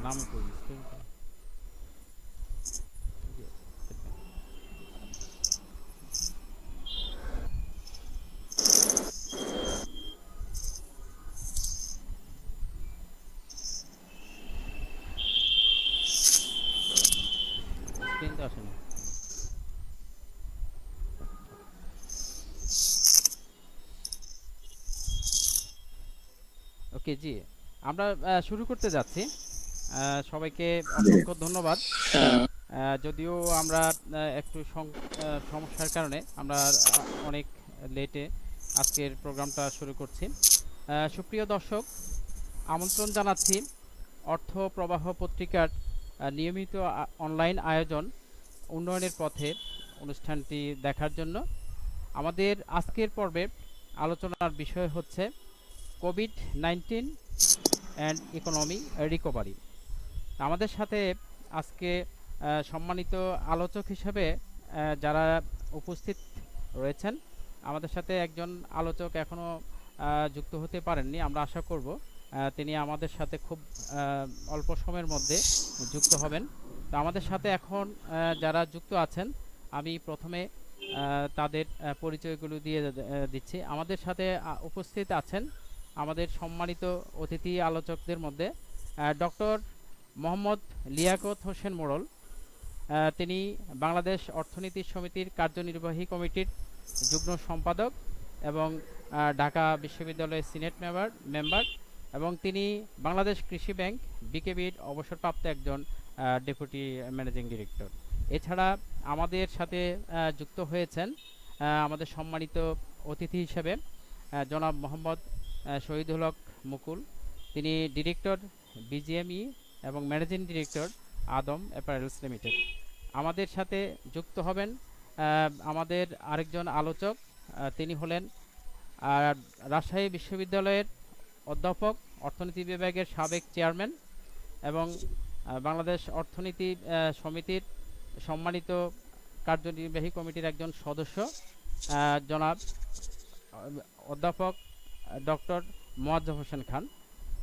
নাম কই স্ক্রিন তো আসে না। ওকে জি, আমরা শুরু করতে যাচ্ছি। সবাইকে জি। অসংখ্য ধন্যবাদ। যদিও আমরা একটু সমস্যার কারণে আমরা অনেক লেটে আজকের প্রোগ্রামটা শুরু করছি। সুপ্রিয় দর্শক, আমন্ত্রণ জানাচ্ছি অর্থ প্রবাহ পত্রিকার নিয়মিত অনলাইন আয়োজন উন্নয়নের পথে অনুষ্ঠানটি দেখার জন্য। আমাদের আজকের পর্বে আলোচনার বিষয় হচ্ছে কোভিড-19 অ্যান্ড ইকোনমি রিকভারি। আমাদের সাথে আজকে সম্মানিত আলোচক হিসেবে যারা উপস্থিত রয়েছেন, আমাদের সাথে একজন আলোচক এখনও যুক্ত হতে পারেননি। আমরা আশা করব তিনি আমাদের সাথে খুব অল্প সময়ের মধ্যে যুক্ত হবেন। তো আমাদের সাথে এখন যারা যুক্ত আছেন, আমি প্রথমে তাদের পরিচয়গুলো দিয়ে দিচ্ছি। আমাদের সাথে উপস্থিত আছেন আমাদের সম্মানিত অতিথি আলোচকদের মধ্যে ডক্টর মোহাম্মদ লিয়াকত হোসেন মোড়ল। তিনি বাংলাদেশ অর্থনীতি সমিতির কার্যনির্বাহী কমিটির যুগ্ম সম্পাদক এবং ঢাকা বিশ্ববিদ্যালয়ের সিনেট মেম্বার এবং তিনি বাংলাদেশ কৃষি ব্যাংক বিকেবির অবসরপ্রাপ্ত একজন ডেপুটি ম্যানেজিং ডিরেক্টর। এছাড়া আমাদের সাথে যুক্ত হয়েছেন আমাদের সম্মানিত অতিথি হিসেবে জনাব মোহাম্মদ শহীদুল হক মুকুল। তিনি ডিরেক্টর বিজিএমই এবং ম্যানেজিং ডিরেক্টর আদম অ্যাপারেলস লিমিটেড। আমাদের সাথে যুক্ত হবেন আমাদের আরেকজন আলোচক। তিনি হলেন রাজশাহী বিশ্ববিদ্যালয়ের অধ্যাপক, অর্থনীতি বিভাগের সাবেক চেয়ারম্যান এবং বাংলাদেশ অর্থনীতি সমিতির সম্মানিত কার্যনির্বাহী কমিটির একজন সদস্য জনাব অধ্যাপক ডক্টর মোয়াজ্জেম হোসেন খান।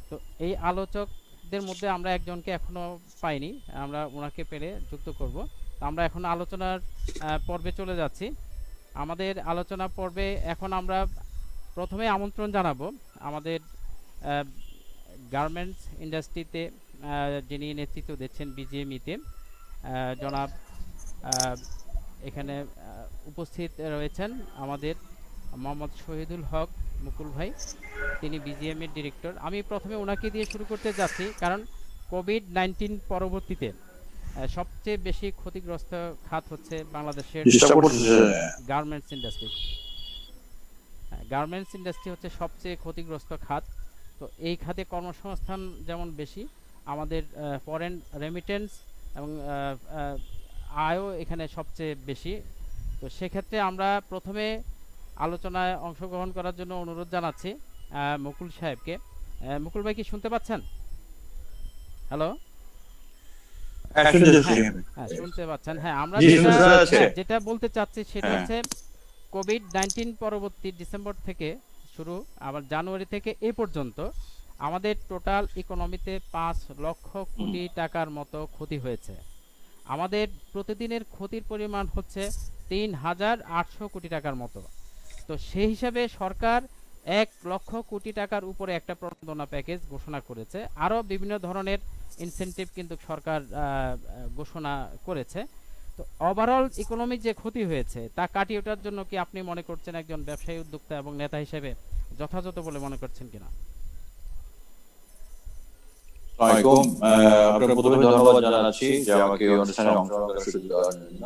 তো এই আলোচকদের মধ্যে আমরা একজনকে এখনও পাইনি, আমরা ওনাকে পেলে যুক্ত করব। আমরা এখন আলোচনার পর্বে চলে যাচ্ছি। আমাদের আলোচনা পর্বে এখন আমরা প্রথমে আমন্ত্রণ জানাবো আমাদের গার্মেন্টস ইন্ডাস্ট্রিতে যিনি নেতৃত্ব দিচ্ছেন বিজিএমইতে, জনাব এখানে উপস্থিত রয়েছেন আমাদের মোহাম্মদ শহীদুল হক মুকুল ভাই। তিনি বিজিএমের ডিরেক্টর। আমি প্রথমে ওনাকে দিয়ে শুরু করতে যাচ্ছি, কারণ কোভিড-19 পরবর্তীতে সবচেয়ে বেশি ক্ষতিগ্রস্ত খাত হচ্ছে বাংলাদেশের গার্মেন্টস ইন্ডাস্ট্রি। গার্মেন্টস ইন্ডাস্ট্রি হচ্ছে সবচেয়ে ক্ষতিগ্রস্ত খাত। তো এই খাতে কর্মসংস্থান যেমন বেশি, আমাদের ফরেন রেমিটেন্স এবং আয়ও এখানে সবচেয়ে বেশি। তো সেক্ষেত্রে আমরা প্রথমে আলোচনায় অংশগ্রহণ করার জন্য অনুরোধ জানাচ্ছি মুকুল সাহেবকে। মুকুল ভাই কি শুনতে পাচ্ছেন? হ্যালো, হ্যাঁ শুনতে পাচ্ছেন? হ্যাঁ, আমরা যেটা বলতে চাচ্ছি সেটা হচ্ছে কোভিড-19 পরবর্তী ডিসেম্বর থেকে শুরু, আবার জানুয়ারি থেকে এ পর্যন্ত আমাদের টোটাল ইকোনমিতে 5 লক্ষ কোটি টাকার মতো ক্ষতি হয়েছে। আমাদের প্রতিদিনের ক্ষতির পরিমাণ হচ্ছে 3,800 কোটি টাকার মতো। তো সেই হিসাবে সরকার 1 লক্ষ কোটি টাকার উপরে একটা প্রণোদনা প্যাকেজ ঘোষণা করেছে। আরও বিভিন্ন ধরনের ইনসেন্টিভ কিন্তু সরকার ঘোষণা করেছে। তো ওভারঅল ইকোনমিক যে ক্ষতি হয়েছে তা কাটিয়ে ওঠার জন্য কি আপনি মনে করছেন একজন ব্যবসায়ী উদ্যোক্তা এবং নেতা হিসেবে যথাযথ বলে মনে করছেন কিনা? আপনাকে প্রথমে ধন্যবাদ জানাচ্ছি যে আমাকে এই অনুষ্ঠানে অংশগ্রহণ করার সুযোগ দেওয়ার জন্য।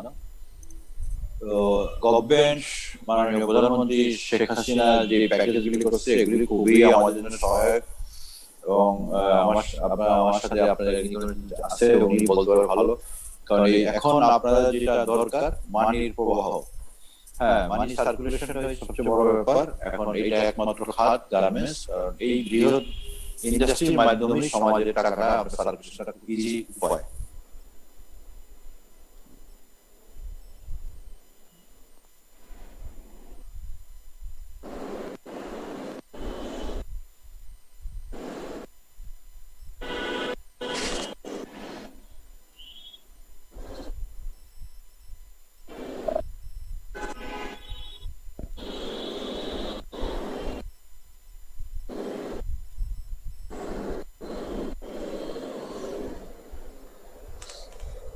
তো গভর্নমেন্ট, মাননীয় প্রধানমন্ত্রী শেখ হাসিনা যে প্যাকেজগুলি করছে এগুলি খুবই আমাদের জন্য সহায়ক এবং আমার সাথে আপনাদের আছে উনি বলতে পারে ভালো, কারণ এখন আপনাদের যেটা দরকার মানির প্রবাহ, হ্যাঁ মানি সার্কুলেশনটা সবচেয়ে বড় ব্যাপার। এখন এটা একমাত্র খাত গার্মেন্টস, এই বৃহৎ ইন্ডাস্ট্রির মাধ্যমে সমাজের টাকাটা সার্কুলেশনটা ইজি উপায়।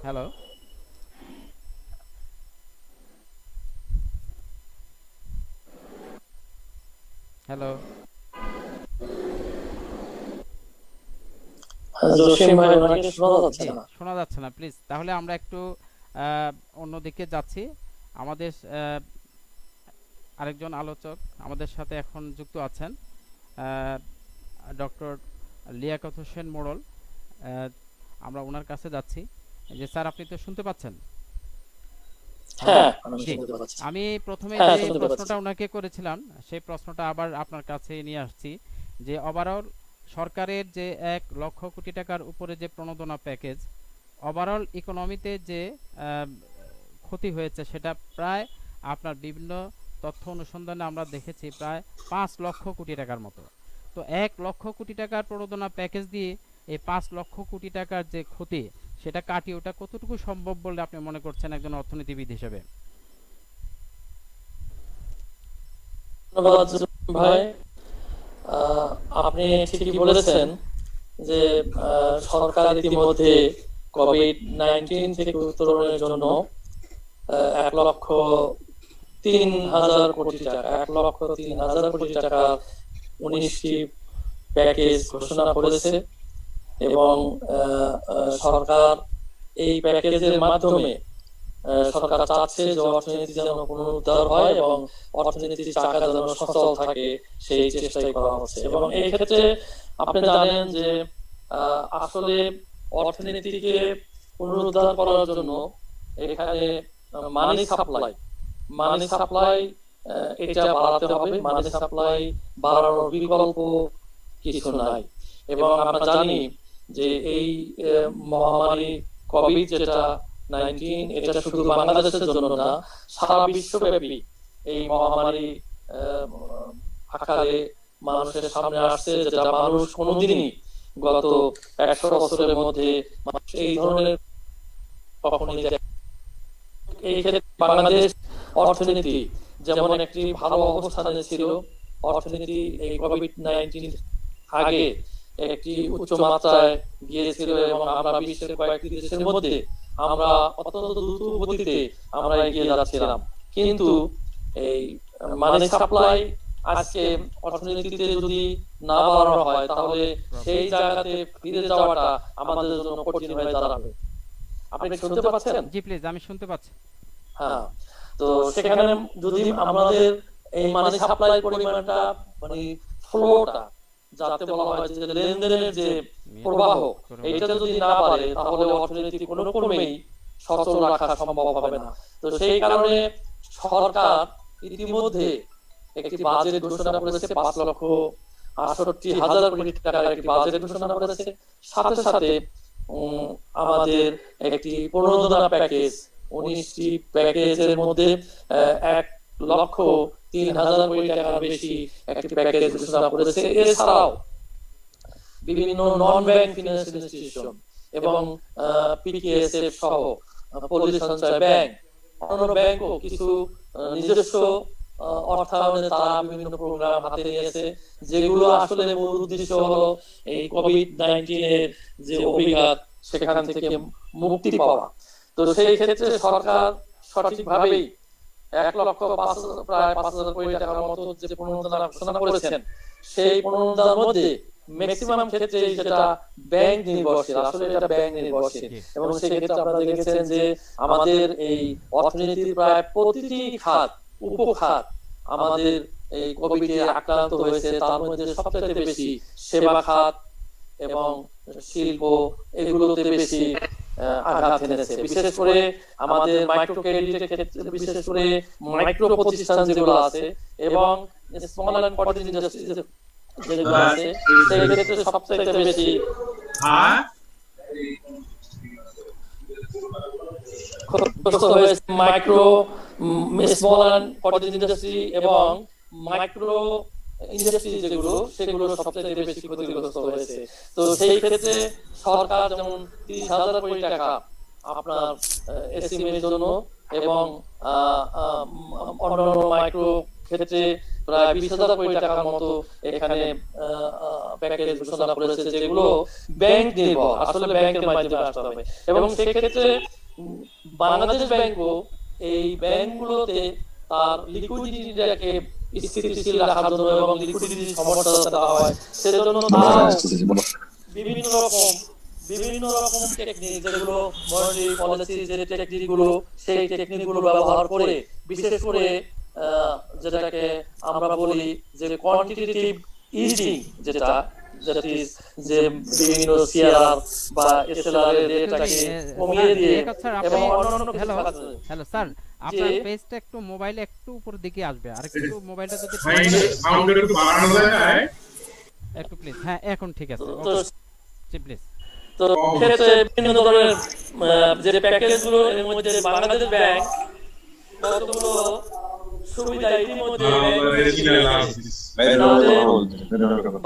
Hello, hello. জসিম ভাই, ওনাকে শোনা যাচ্ছে জি, না। শোনা যাচ্ছে না, প্লিজ। তাহলে আমরা একটু অন্যদিকে যাচ্ছি। আমাদের আরেকজন আলোচক আমাদের সাথে এখন যুক্ত আছেন, ডক্টর লিয়াকত হোসেন মোড়ল। আহ, আমরা ওনার কাছে যাচ্ছি। যে স্যার, আপনি তো শুনতে পাচ্ছেন? হ্যালো। হ্যাঁ, আমি জি, শুনতে পাচ্ছি। আমি প্রথমে হ্যাঁ, যে শুনতে পাচ্ছি। প্রশ্নটা ওনাকে করেছিলাম সেই প্রশ্নটা আবার আপনার কাছে নিয়ে আসছি, যে ওভারঅল সরকারের যে 1 লক্ষ কোটি টাকার উপরে যে প্রণোদনা প্যাকেজ, ওভারঅল ইকোনমিতে যে আহ, ক্ষতি হয়েছে সেটা প্রায় আপনার বিভিন্ন তথ্য অনুসন্ধানে আমরা দেখেছি প্রায় 5 লক্ষ কোটি টাকার মতো। তো 1 লক্ষ কোটি টাকার প্রণোদনা প্যাকেজ দিয়ে এই 5 লক্ষ কোটি টাকার যে ক্ষতি সেটা কাটিয়ে ওঠা কতটুকু সম্ভব বলে আপনি মনে করছেন একজন অর্থনীতিবিদ হিসেবে? ধন্যবাদ জসিম ভাই। আহ, আপনি ঠিকই বলেছেন যে সরকার ইতিমধ্যে কোভিড-19 থেকে উত্তরণের জন্য 1,03,000 কোটি টাকা, 1,03,000 কোটি টাকা 19টি প্যাকেজ ঘোষণা করেছে। এবং সরকার এই প্যাকেজের মাধ্যমে সরকার চাচ্ছে যে অর্থনীতি যেন পুনরুদ্ধার হয় এবং অর্থনীতির চাকা যেন সচল থাকে, সেই চেষ্টাই করা হচ্ছে। এবং এই ক্ষেত্রে আপনি জানেন যে আসলে অর্থনীতিকে পুনরুদ্ধার করার জন্য এখানে মানি সাপ্লাই এটা বাড়াতে হবে। মানি সাপ্লাই বাড়ানোর বিকল্প কিছু নাই। এবং আমরা জানি যে এই মহামারী কোভিড যেটা 19, এটা শুধু বাংলাদেশের জন্য না, সারা বিশ্বব্যাপী এই মহামারী আকারে মানুষের সামনে আসছে, যেটা মানুষ কোনোদিনই গত 100 বছরের মধ্যে মানুষ এই ধরনের কখনোই এই ক্ষেত্রে বাংলাদেশ অর্থনীতি যেমন একটি ভালো অবস্থানে ছিল, অর্থনীতি এই কোভিড-19 আগে একটি উচ্চ মাত্রায় গিয়েছিল এবং আমরা বিশ্বের কয়েকটি দেশের মধ্যে আমরা অত্যন্ত দ্রুত গতিতে আমরা এগিয়ে যাচ্ছিলাম। কিন্তু এই মানি সাপ্লাই আজকে অর্থনীতিতে যদি না বাড়ানো হয়, তাহলে সেই জায়গাতে ফিরে যাওয়াটা আমাদের জন্য কঠিন হয়ে দাঁড়াবে। আপনি শুনতে পাচ্ছেন? জি, প্লিজ, আমি শুনতে পাচ্ছি। হ্যাঁ, তো সেখানে যদি আমাদের এই মানি সাপ্লাই পরিমাণটা, মানে ফ্লোটা, যাতে বলা হয় যে লেনদেনের যে প্রবাহ, এইটা যদি না বাড়ে, তাহলে অর্থনীতি কোনো ক্রমেই সচল রাখা সম্ভব হবে না। তো সেই কারণে সরকার ইতিমধ্যে একটি বাজেট ঘোষণা করেছে, 5,68,000 কোটি টাকার একটি বাজেট ঘোষণা করেছে। সাথে সাথে আমাদের একটি প্রণোদনা প্যাকেজ, 19টি প্যাকেজের মধ্যে 1,03,000 কোটি টাকার বেশি একটি প্যাকেজ ঘোষণা করেছে। এছাড়াও বিভিন্ন নন ব্যাংক ফিনান্সিয়াল ইনস্টিটিউশন এবং পিকেএসএফ সহ পল্লী সঞ্চয় ব্যাংক, অন্যান্য ব্যাংকও কিছু নিজস্ব অর্থায়নে তারা বিভিন্ন প্রোগ্রাম হাতে নিয়েছে, যেগুলো আসলে মূল উদ্দেশ্য হলো এই কোভিড-19 এর যে অভিঘাত, সেখান থেকে মুক্তি পাওয়া। তো সেই ক্ষেত্রে সরকার সঠিকভাবেই 1,05,000 প্রায় 5,000 কোটি টাকার মতো যে প্রণোদনা ঘোষণা করেছেন, সেই প্রণোদনার মধ্যে ম্যাক্সিমাম ক্ষেত্রে যেটা ব্যাংক নির্ভরশীল, আসলে এটা ব্যাংক নির্ভরশীল। এবং সেই ক্ষেত্রে আপনারা দেখেছেন যে আমাদের এই অর্থনীতির প্রায় প্রতিটি খাত, উপখাত আমাদের এই কোভিডে আক্রান্ত হয়েছে। তার মধ্যে সবচেয়ে বেশি সেবা খাত এবং শিল্প, এগুলোতে বেশি আঘাত এনেছে। বিশেষ করে আমাদের মাইক্রো ক্রেডিটের ক্ষেত্রে, বিশেষ করে মাইক্রো প্রতিষ্ঠান যেগুলো আছে এবং স্মল এন্ড কর্পোরেট ইন্ডাস্ট্রি যেগুলো আছে, সেই ক্ষেত্রে সবচেয়ে বেশি ক্ষতিগ্রস্ত হয়েছে micro, small and corporate industry এবং মাইক্রো ইন্ডাস্ট্রি যেগুলো, সেগুলো সবচেয়ে বেশি ক্ষতিগ্রস্ত হয়েছে। তো সেই ক্ষেত্রে সরকার যেমন 30,000 কোটি টাকা আপনার এসএমই এর জন্য এবং অন্যান্য মাইক্রো ক্ষেত্রে প্রায় 20,000 কোটি টাকার মতো এখানে প্যাকেজ ঘোষণা করেছে, যেগুলো ব্যাংক নির্ভর, আসলে ব্যাংকের মাধ্যমে আসতে হবে। এবং সেক্ষেত্রে বাংলাদেশ ব্যাংকও এই ব্যাংকগুলোতে তার লিকুইডিটিটাকে স্থিতিশীল রাখার জন্য এবং লিকুইডিটির সমস্যা যাতে না হয় সেজন্য তারাও বিভিন্ন রকম টেকনিক, যেগুলো মনিটারি পলিসি যে টেকনিকগুলো, সেই টেকনিকগুলো ব্যবহার করে, বিশেষ করে যেটাকে আমরা বলি যে কোয়ান্টিটেটিভ ইজিং, যে বিভিন্ন সিআরআর বা এসএলআর এর রেটটাকে কমিয়ে দিয়ে এবং অন্যান্য কিছু হ্যালো কাজ। হ্যালো স্যার, আপনার পেজটা একটু মোবাইলে একটু উপর দিকে আসবে, আর একটু মোবাইলটা যদি সাউন্ডটা একটু বাড়ানো যায় না একটু প্লিজ। হ্যাঁ এখন ঠিক আছে, তো জি প্লিজ। তো ক্ষেত্রে বিভিন্ন ধরনের যে প্যাকেজগুলো, এর মধ্যে বাংলাদেশ ব্যাংক কতগুলো সুবিধা ইতিমধ্যে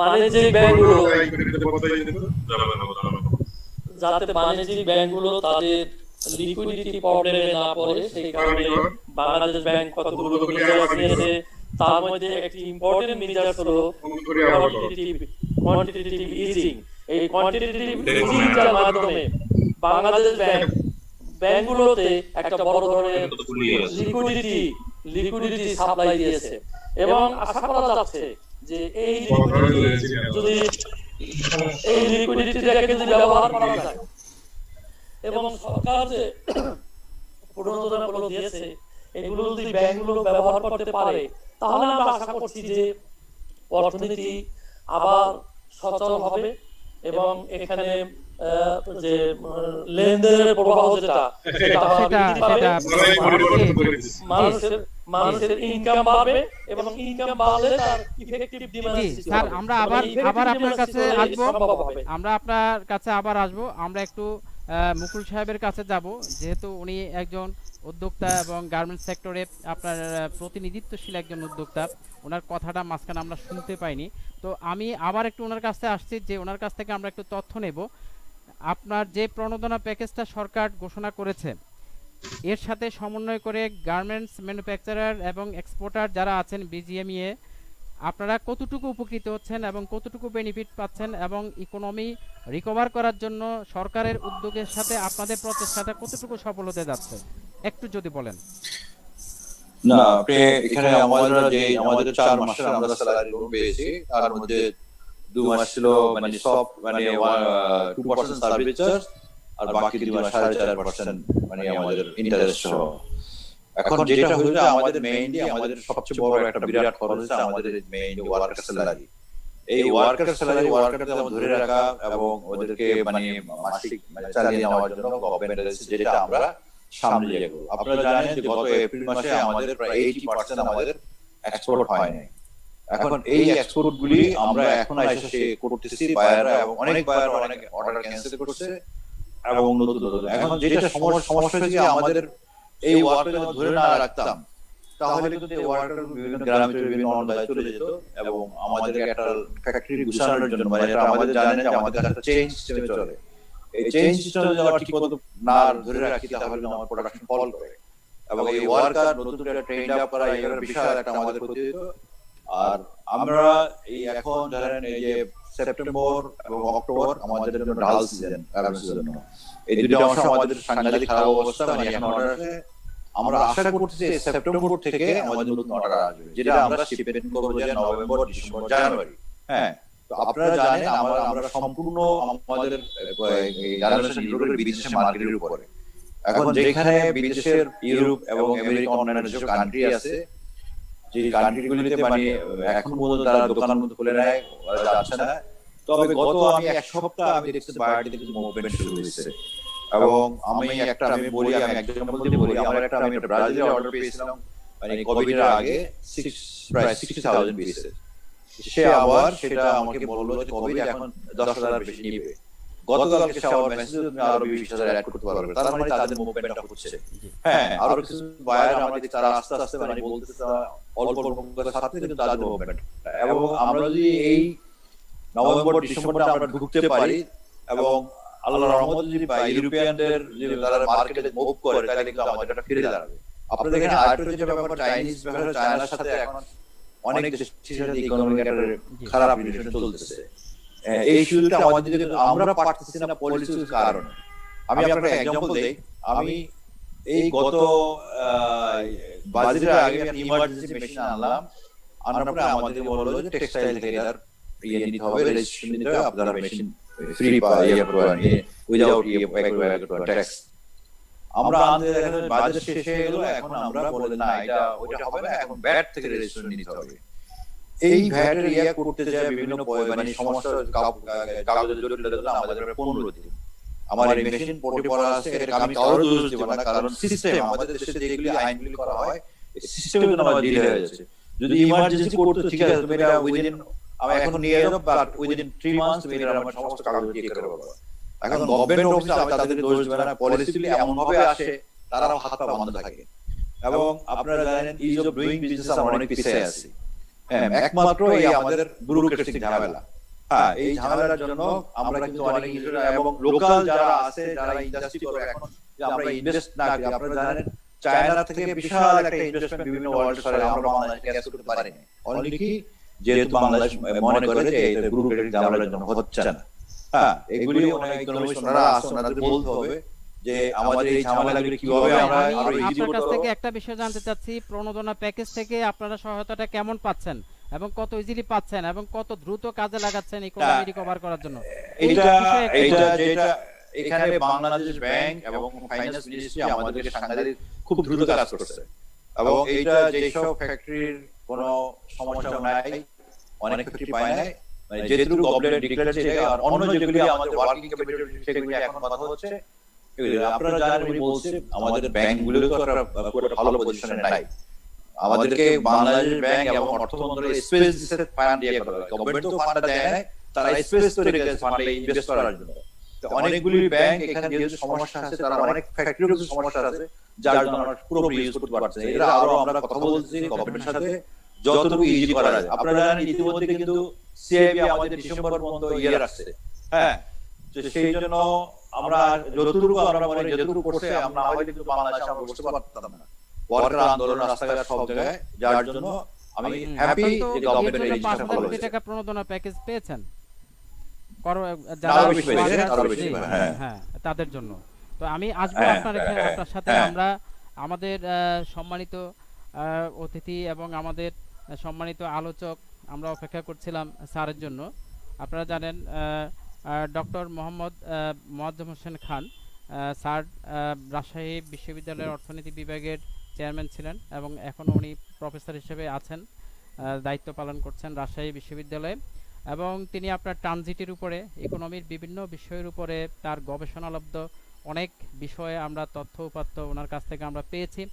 বাণিজ্যিক ব্যাংকগুলো, যাতে বাণিজ্যিক ব্যাংকগুলো তাদের লিকুইডিটি প্রবলেমে না পড়ে, সেই কারণে বাংলাদেশ ব্যাংক কতগুলো মেজার্স নিয়েছে। তার মধ্যে একটি ইম্পর্টেন্ট মেজার্স হলো কোয়ান্টিটেটিভ ইজিং। এই কোয়ান্টিটেটিভ ইজিংটার মাধ্যমে বাংলাদেশ ব্যাংকগুলোতে একটা বড় ধরনের লিকুইডিটি সাপ্লাই দিয়েছে, এবং আশা করা যাচ্ছে যে এই লিকুইডিটিটাকে যদি ব্যবহার করা যায় এবং সরকার যে প্রণোদনাগুলো দিয়েছে এগুলো যদি ব্যাংকগুলো ব্যবহার করতে পারে, তাহলে আমরা আশা করছি যে অর্থনীতি আবার সচল হবে এবং এখানে যে লেনদেনের প্রবাহ যেটা মানুষের ইনকাম বাড়বে, এবং ইনকাম বাড়লে তার ইফেক্টিভ ডিমান্ড সৃষ্টি হবে। স্যার আমরা আবার আপনার কাছে আসবো, আমরা একটু মুকুল সাহেবের কাছে যাব, যেহেতু উনি একজন উদ্যোক্তা এবং গার্মেন্টস সেক্টরে আপনার প্রতিনিধিত্বশীল একজন উদ্যোক্তা। ওনার কথাটা মাঝখানে আমরা শুনতে পাইনি, তো আমি আবার একটু ওনার কাছে আসছি, যে ওনার কাছ থেকে আমরা একটু তথ্য নেব। আপনার যে প্রণোদনা প্যাকেজটা সরকার ঘোষণা করেছে, এর সাথে সমন্বয় করে গার্মেন্টস ম্যানুফ্যাকচারার এবং এক্সপোর্টার যারা আছেন বিজিএমইএ, আপনারা কতটুকু উপকৃত হচ্ছেন এবং কতটুকু বেনিফিট পাচ্ছেন, এবং ইকোনমি রিকভার করার জন্য সরকারের উদ্যোগের সাথে আপনাদের প্রচেষ্টাটা কতটুকু সফল হতে যাচ্ছে, একটু যদি বলেন। না, আপনি এখানে আমাদের 4 মাসের আমরা স্যালারি পেয়েছি, তার মধ্যে 2 মাস ছিল সব 2% সার্ভিস চার্জ, আর বাকি 2 মাস 4.5% আমাদের ইন্টারেস্ট সহ। এখন যেটা হইলো আমাদের মেইনলি আমাদের সবচেয়ে বড় একটা বিরাট খরচ হচ্ছে আমাদের মেইনলি ওয়ার্কার স্যালারি। এই ওয়ার্কার স্যালারি ওয়ার্কারদের ধরে রাখা এবং ওদেরকে মাসিক চালিয়ে নেওয়ার জন্য গভর্নমেন্ট যেটা আমরা সামনে এগোবো। আপনারা জানেন যে গত এপ্রিল মাসে আমাদের প্রায় 80% আমাদের এক্সপোর্ট হয় নাই। এখন এই এক্সপোর্ট গুলি আমরা এখন এসে করতেছি, বায়াররা এবং অনেক বায়ার অনেক অর্ডার ক্যান্সেল করছে এবং এখন যেটা সমস্যা হচ্ছে আমাদের এই ওয়ার্কার ধরে না রাখতাম, তাহলে কিন্তু এই ওয়ার্কার বিভিন্ন গ্রামে বিভিন্ন অঞ্চলে চলে যেত এবং আমাদের একটা ফ্যাক্টরি গুছানোর জন্য এটা আমাদের জানেন যে আমাদের একটা চেঞ্জ সিস্টেমে চলে। এই চেঞ্জ সিস্টেমে যাওয়া ঠিক মতো না ধরে রাখি তাহলে আমার প্রোডাকশন ফল করে, এবং এই ওয়ার্কার নতুন একটা ট্রেন আপ করা এর বিষয় একটা আমাদের ক্ষতি হতো। আর আমরা এই এখন ধরেন এই যে সেপ্টেম্বর এবং অক্টোবর আমাদের জন্য ডাল সিজন, জন্য এই দুটো মাস আমাদের সাংঘাতিক খারাপ অবস্থা, এখন অর্ডার আছে। আমরা আশা করতেছি সেপ্টেম্বর থেকে আমাদের নতুন অর্ডার আসবে, যেটা আমরা শিপমেন্ট করব যে নভেম্বর, ডিসেম্বর, জানুয়ারি। হ্যাঁ, তো আপনারা জানেন আমরা সম্পূর্ণ আমাদের জেনারেশন ইউরোপের বিদেশি মার্কেটের উপরে। এখন যেখানে বিদেশের ইউরোপ এবং আমেরিকা অন্যান্য যেসব কান্ট্রি আছে, যে কান্ট্রিগুলিতে এখন পর্যন্ত তারা দোকানের মধ্যে খুলে নেয়, ওরা যাচ্ছে না। তবে গত আমি 1 সপ্তাহ আমি দেখছি বাইরে থেকে মুভমেন্ট শুরু হয়েছে। এবং আমি এক্সাম্পল দিয়ে বলি, আমার আমি ব্রাজিলে অর্ডার পেয়েছিলাম কোভিড এর আগে প্রায় 60,000 পিস। সে আবার সেটা আমাকে বললো যে কোভিড এখন 10,000 বেশি নিবে। গতকালকে সে আবার মেসেজ আরো 20,000 অ্যাড করতে পারবে, তার মানে তাদের মুভমেন্টটা হচ্ছে। হ্যাঁ, আরো কিছু বায়ার আমাদের তারা আস্তে আস্তে বলতেছে অল্প সাথে কিন্তু তাদের মুভমেন্ট। এবং আমরা যদি এই নভেম্বর, ডিসেম্বরে আমরা ঢুকতে পারি এবং আল্লাহর রহমতে যদি ইউরোপিয়ানদের যে তারা মার্কেটে মুভ করে, তাহলে কিন্তু আমাদের এটা ফিরে দাঁড়াবে। আপনারা দেখেন আরেকটা যে ব্যাপার চাইনিজ ব্যাপার, চায়নার সাথে এখন অনেক দেশের সাথে ইকোনমিক একটা খারাপ রিলেশন চলতেছে। এই ইস্যুটা আমাদের আমরা পারতেছি না পলিসির কারণে। আমি আপনাকে এক্সাম্পল দেই, আমি এই গত বাজেটের আগে আমি ইমার্জেন্সি মেশিন আনলাম, আনার পরে আমাদের বললো যে টেক্সটাইল থেকে আর নিতে হবে, রেজিস্ট্রেশন নিতে হবে, আপনারা মেশিন ফ্রি পাই উইদাউট ট্যাক্স। আমরা আমাদের বাজেট শেষ হয়ে গেল, এখন আমরা বলে না এটা ওইটা হবে না, এখন ব্যাট থেকে রেজিস্ট্রেশন নিতে হবে। এই ভ্যাটের করতে যায় বিভিন্ন মানে সমস্যা, কাগজের জটিলতা আমাদের 15 দিন। আমার এই মেশিন পোর্টে পড়া আছে, এটা আমি কারোর দোষ দেব না, কারণ সিস্টেম আমাদের দেশে যেগুলি আইনগুলি করা হয় সিস্টেমের জন্য আমাদের ডিলে হয়ে যাচ্ছে। যদি ইমার্জেন্সি করতে ঠিক আছে, তুমি এটা উইদিন আমি এখন নিয়ে যাবো, বাট উইদিন 3 মান্থস তুমি এটা আমার সমস্ত কাগজ দিয়ে করে পাবো। এখন গভর্নমেন্ট অফিসে আমি তাদের দোষ দেব না, পলিসিগুলি এমন ভাবে আসে তারাও হাত পা বন্ধ থাকে। এবং আপনারা জানেন ইজ অফ ডুইং বিজনেস আমরা অনেক পিছিয়ে আছি। একমাত্র এই আমাদের ব্যুরোক্রেটিক ঝামেলা। হ্যাঁ, এই ঝামেলার জন্য আমরা কিন্তু অনেক এবং লোকাল যারা আছে, যারা ইন্ডাস্ট্রি করে, এখন যে আমরা ইনভেস্ট না করি, আপনারা জানেন চায়না থেকে বিশাল একটা ইনভেস্টমেন্ট বিভিন্ন ওয়ার্ল্ড সরে আমরা বাংলাদেশে ক্যাচ করতে পারি না। অনলি কি যেহেতু বাংলাদেশ মনে করে যে এটা ব্যুরোক্রেটিক ঝামেলার জন্য হচ্ছে না। হ্যাঁ, এগুলি অনেক ইকোনমিস্টরা আছে, ওনাদের বলতে হবে যে আমাদের এই ঝামেলাগুলি কিভাবে আমরা আরো ইজি আপনার কাছ করতে থেকে পারবো। একটা বিষয় জানতে চাচ্ছি, প্রণোদনা প্যাকেজ থেকে আপনারা সহায়তাটা কেমন পাচ্ছেন এবং কত ইজিলি পাচ্ছেন এবং কত দ্রুত কাজে লাগাচ্ছেন ইকোনমি রিকভার করার জন্য? যেটা এখানে বাংলাদেশ ব্যাংক এবং ফাইন্যান্স মিনিস্ট্রি আমাদেরকে সাংঘাতিক খুব দ্রুত কাজ করছে, এবং এইটা যেসব ফ্যাক্টরির কোনো সমস্যা নাই, অনেক ফ্যাক্টরি পায় নাই, মানে যেহেতু গভর্নমেন্ট ডিক্লেয়ার করেছে, আর অন্য যেগুলি আমাদের ওয়ার্কিং ক্যাপিটাল সেগুলি এখন কথা হচ্ছে। আপনারা জানেন উনি বলছে আমাদের ব্যাংকগুলো তো একটা ভালো পজিশনে নাই, আমাদেরকে বাংলাদেশ ব্যাংক এবং অর্থ মন্ত্রণালয় স্পেস ফান্ড দিয়ে করা হয়। গভর্নমেন্ট তো ফান্ড দেয় না, তারা স্পেস তৈরি করেছে ফান্ডে ইনভেস্ট করার জন্য। তো অনেকগুলি ব্যাংক এখানে যেহেতু সমস্যা আছে, তারা অনেক ফ্যাক্টরির কিছু সমস্যা আছে, যার জন্য আমরা পুরোপুরি ইউজ করতে পারছি না। এরা আরো আমরা কথা বলছি গভর্নমেন্টের সাথে যতটুকু ইজি করা যায়। আপনারা জানেন ইতিমধ্যে কিন্তু সিআইবি আমাদের ডিসেম্বর পর্যন্ত ইয়ে রাখছে। হ্যাঁ, তো সেই জন্য আমরা যতটুকু আমরা মনে যতটুকু করছে, আমরা হয়তো কিন্তু বাংলাদেশে আমরা বসতে পারতাম না। ওয়ার্কার আন্দোলন, রাস্তাঘাট সব জায়গায়, যার জন্য আমি হ্যাপি যে গভর্নমেন্ট এই জিনিসটা ভালো 5,000 কোটি করেছে। টাকা প্রণোদনা প্যাকেজ পেয়েছেন আরো বেশি পেয়েছে, আরো বেশি, হ্যাঁ। হ্যাঁ, তাদের জন্য। তো আমি আসবো হ্যাঁ, আপনার এখানে, হ্যাঁ, আপনার সাথে হ্যাঁ। আমরা আমাদের সম্মানিত অতিথি এবং আমাদের সম্মানিত আলোচক আমরা অপেক্ষা করছিলাম স্যারের জন্য। আপনারা জানেন ডক্টর মোহাম্মদ মোয়াজ্জেম হোসেন খান স্যার রাজশাহী বিশ্ববিদ্যালয়ের অর্থনীতি বিভাগের চেয়ারম্যান ছিলেন এবং এখনও উনি প্রফেসর হিসেবে আছেন, দায়িত্ব পালন করছেন রাজশাহী বিশ্ববিদ্যালয়ে। এবং তিনি আপনার ট্রানজিটের উপরে, ইকোনমির বিভিন্ন বিষয়ের উপরে তার গবেষণালব্ধ অনেক বিষয়ে আমরা তথ্য উপাত্ত ওনার কাছ থেকে আমরা পেয়েছি,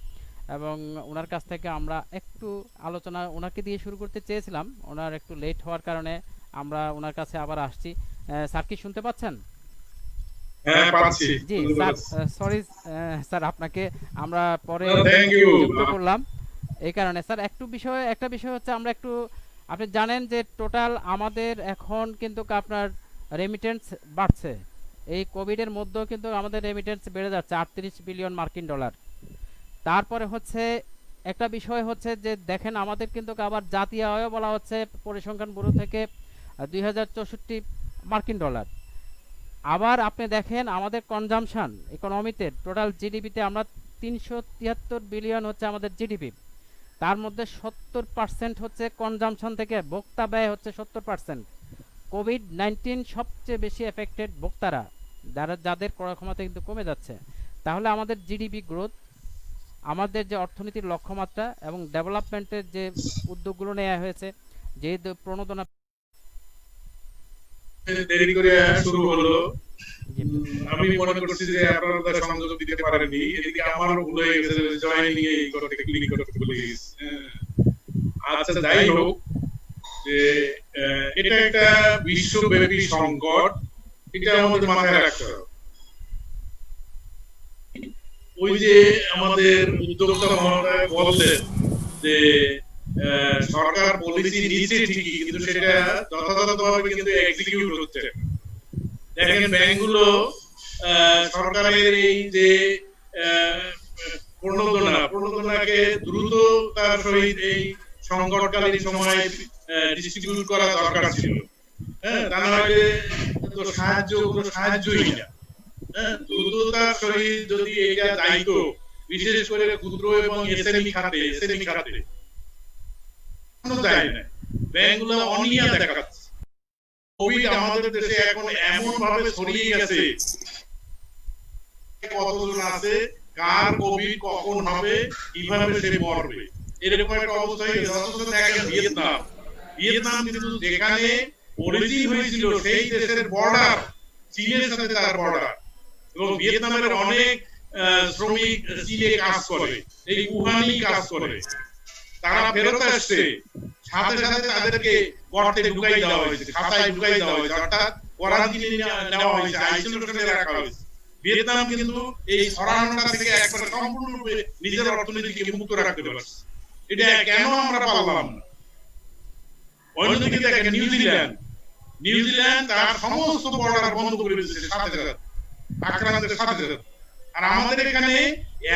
এবং ওনার কাছ থেকে আমরা একটু আলোচনা ওনাকে দিয়ে শুরু করতে চেয়েছিলাম, ওনার একটু লেট হওয়ার কারণে আমরা ওনার কাছে আবার আসছি। স্যার কি শুনতে পাচ্ছেন? হ্যাঁ, পাচ্ছি। জি স্যার, সরি স্যার, আপনাকে আমরা পরে থ্যাংক ইউ। যুক্ত করলাম এই কারণে। স্যার একটা বিষয় হচ্ছে, আমরা একটু, আপনি জানেন যে টোটাল আমাদের এখন কিন্তু আপনার রেমিটেন্স বাড়ছে, এই কোভিডের মধ্যেও কিন্তু আমাদের রেমিটেন্স বেড়ে যাচ্ছে 38 বিলিয়ন মার্কিন ডলার। তারপরে হচ্ছে একটা বিষয় হচ্ছে যে দেখেন আমাদের কিন্তু আবার জাতীয় আয় বলা হচ্ছে পরিসংখ্যান ব্যুরো থেকে 2064 মার্কিন ডলার। আবার আপনি দেখেন আমাদের কনজামশন ইকোনমিতে, টোটাল জিডিপিতে আমরা 373 বিলিয়ন হচ্ছে আমাদের জিডিপি, তার মধ্যে 70% হচ্ছে কনজামশন থেকে, ভোক্তা ব্যয় হচ্ছে 70%। কোভিড-19 সবচেয়ে বেশি এফেক্টেড ভোক্তারা, যাদের ক্রয় ক্ষমতা কিন্তু কমে যাচ্ছে। তাহলে আমাদের জিডিপি গ্রোথ, আমাদের যে অর্থনীতির লক্ষ্যমাত্রা এবং ডেভেলপমেন্টের যে উদ্যোগগুলো নেওয়া হয়েছে, যে প্রণোদনা দেরি করে শুরু হলো, আমি মনে করছি যে আপনারা সংযোগ দিতে পারেননি, এদিকে আমারও ভুল হয়ে গেছে, জয়েন নিয়ে এই করতে ক্লিক করতে ভুলে গেছি। আচ্ছা, যাই হোক, যে এটা একটা বিশ্বব্যাপী সংকট, এটা আমাদের মাথায় রাখতে হবে। ওই যে আমাদের উদ্যোক্তা মহোদয় বললেন যে সরকার পলিসি নিচ্ছে ঠিকই, কিন্তু সেটা যথাযথভাবে কিন্তু এক্সিকিউট হচ্ছে না। দেখেন ব্যাংকগুলো সরকারের এই যে প্রণোদনা শহীদ এই সংকটকালীন সময় ডিস্ট্রিবিউট করা দরকার ছিল। হ্যাঁ, তা না হলে তো কোনো সাহায্যই না। হ্যাঁ, দ্রুততার সহিত যদি এটা দায়িত্ব বিশেষ করে ক্ষুদ্র এবং এসএমই খাতে যায় না, ব্যাংকগুলো অনিয়া দেখাচ্ছে। কোভিড আমাদের দেশে এখন এমন ভাবে ছড়িয়ে গেছে, কতজন আছে, কার কোভিড কখন হবে, কিভাবে সে মরবে, এরকম একটা অবস্থা হয়ে গেছে। অথচ দেখেন ভিয়েতনাম কিন্তু যেখানে অরিজিন হয়েছিল সেই দেশের বর্ডার চীনের সাথে তার বর্ডার, এবং ভিয়েতনামের অনেক শ্রমিক চীনে কাজ করে, এই উহানি কাজ করে। তারা ফেরত আসছে, সাথে সাথে তাদেরকে গর্তে ঢুকাই দেওয়া হয়েছে, খাতায় ঢুকাই দেওয়া হয়েছে, অর্থাৎ কোয়ারেন্টিনে নেওয়া হয়েছে, আইসোলেশনে রাখা হয়েছে। ভিয়েতনাম কিন্তু এই ছড়ানোটা থেকে একবারে সম্পূর্ণরূপে নিজের অর্থনীতিকে মুক্ত রাখতে পারছে। এটা কেন আমরা পারলাম না? অন্যদিকে দেখেন নিউজিল্যান্ড তার সমস্ত বর্ডার বন্ধ করে দিয়েছে সাথে সাথে, আক্রান্তের সাথে সাথে। আর আমাদের এখানে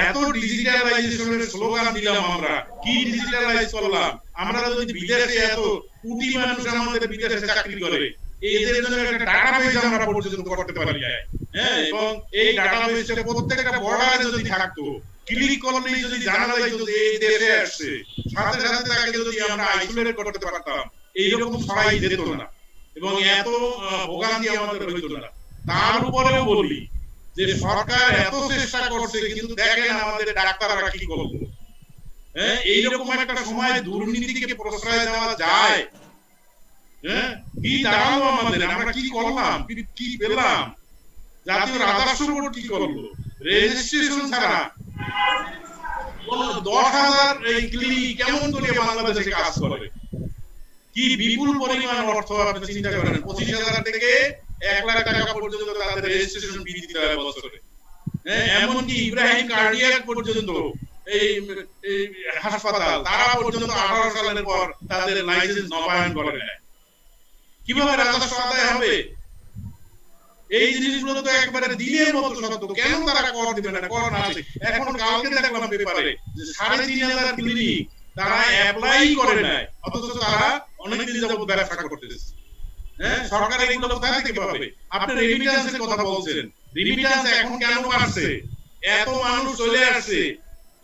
এত ডিজিটালাইজেশনের স্লোগান দিলাম, আমরা কি ডিজিটালাইজ করলাম? আমরা যদি বিদেশে এত কোটি মানুষ আমাদের বিদেশে চাকরি করে, এদের জন্য একটা ডাটাবেজ আমরা পর্যন্ত করতে পারি না। হ্যাঁ, এবং এই ডাটাবেজটা প্রত্যেকটা বর্ডারে যদি থাকতো, ক্লিক করলেই যদি জানা যাইতো যে এই দেশে আসছে, সাথে সাথে তাকে যদি আমরা আইসোলেট করতে পারতাম, এইরকম ছড়াই যেত না এবং এত ভোগান্তি আমাদের হইতো না। তার উপরেও বলি যে সরকার এত চেষ্টা করছে, কিন্তু দেখেন আমাদের ডাক্তাররা কি করলো। হ্যাঁ, এইরকম একটা সময় দুর্নীতিকে প্রশ্রয় দেওয়া যায়? হ্যাঁ, কি দাঁড়ালো আমাদের? আমরা কি করলাম, কি পেলাম? জাতীয় রাজস্ব বোর্ড কি করলো? রেজিস্ট্রেশন ছাড়া 10,000 এই ক্লিনিক কেমন করে বাংলাদেশে কাজ করে? কি বিপুল পরিমাণ অর্থ আপনি চিন্তা করেন, 25,000 থেকে 1 লাখ টাকা পর্যন্ত তাদের রেজিস্ট্রেশন ফি দিতে হয় বছরে। হ্যাঁ, এমনকি ইব্রাহিম কার্ডিয়াক পর্যন্ত এই হাসপাতাল, তারা পর্যন্ত 18 সালের পর তাদের লাইসেন্স নবায়ন করে নেয়। কিভাবে রাজস্ব আদায় হবে? এই জিনিসগুলো তো একবারে দিনের মতো সত্য। কেন তারা কর দিবে না? কর না আছে। এখন কালকে দেখলাম পেপারে যে 3,500 ক্লিনিক তারা অ্যাপ্লাই করে নাই, অথচ তারা অনেকদিন যাবত ব্যবসা করতেছে। হ্যাঁ, সরকার এগুলো কোথা থেকে পাবে? আপনি রেমিটেন্সের কথা বলছেন, রেমিটেন্স এখন কেন বাড়ছে? এত মানুষ চলে আসছে।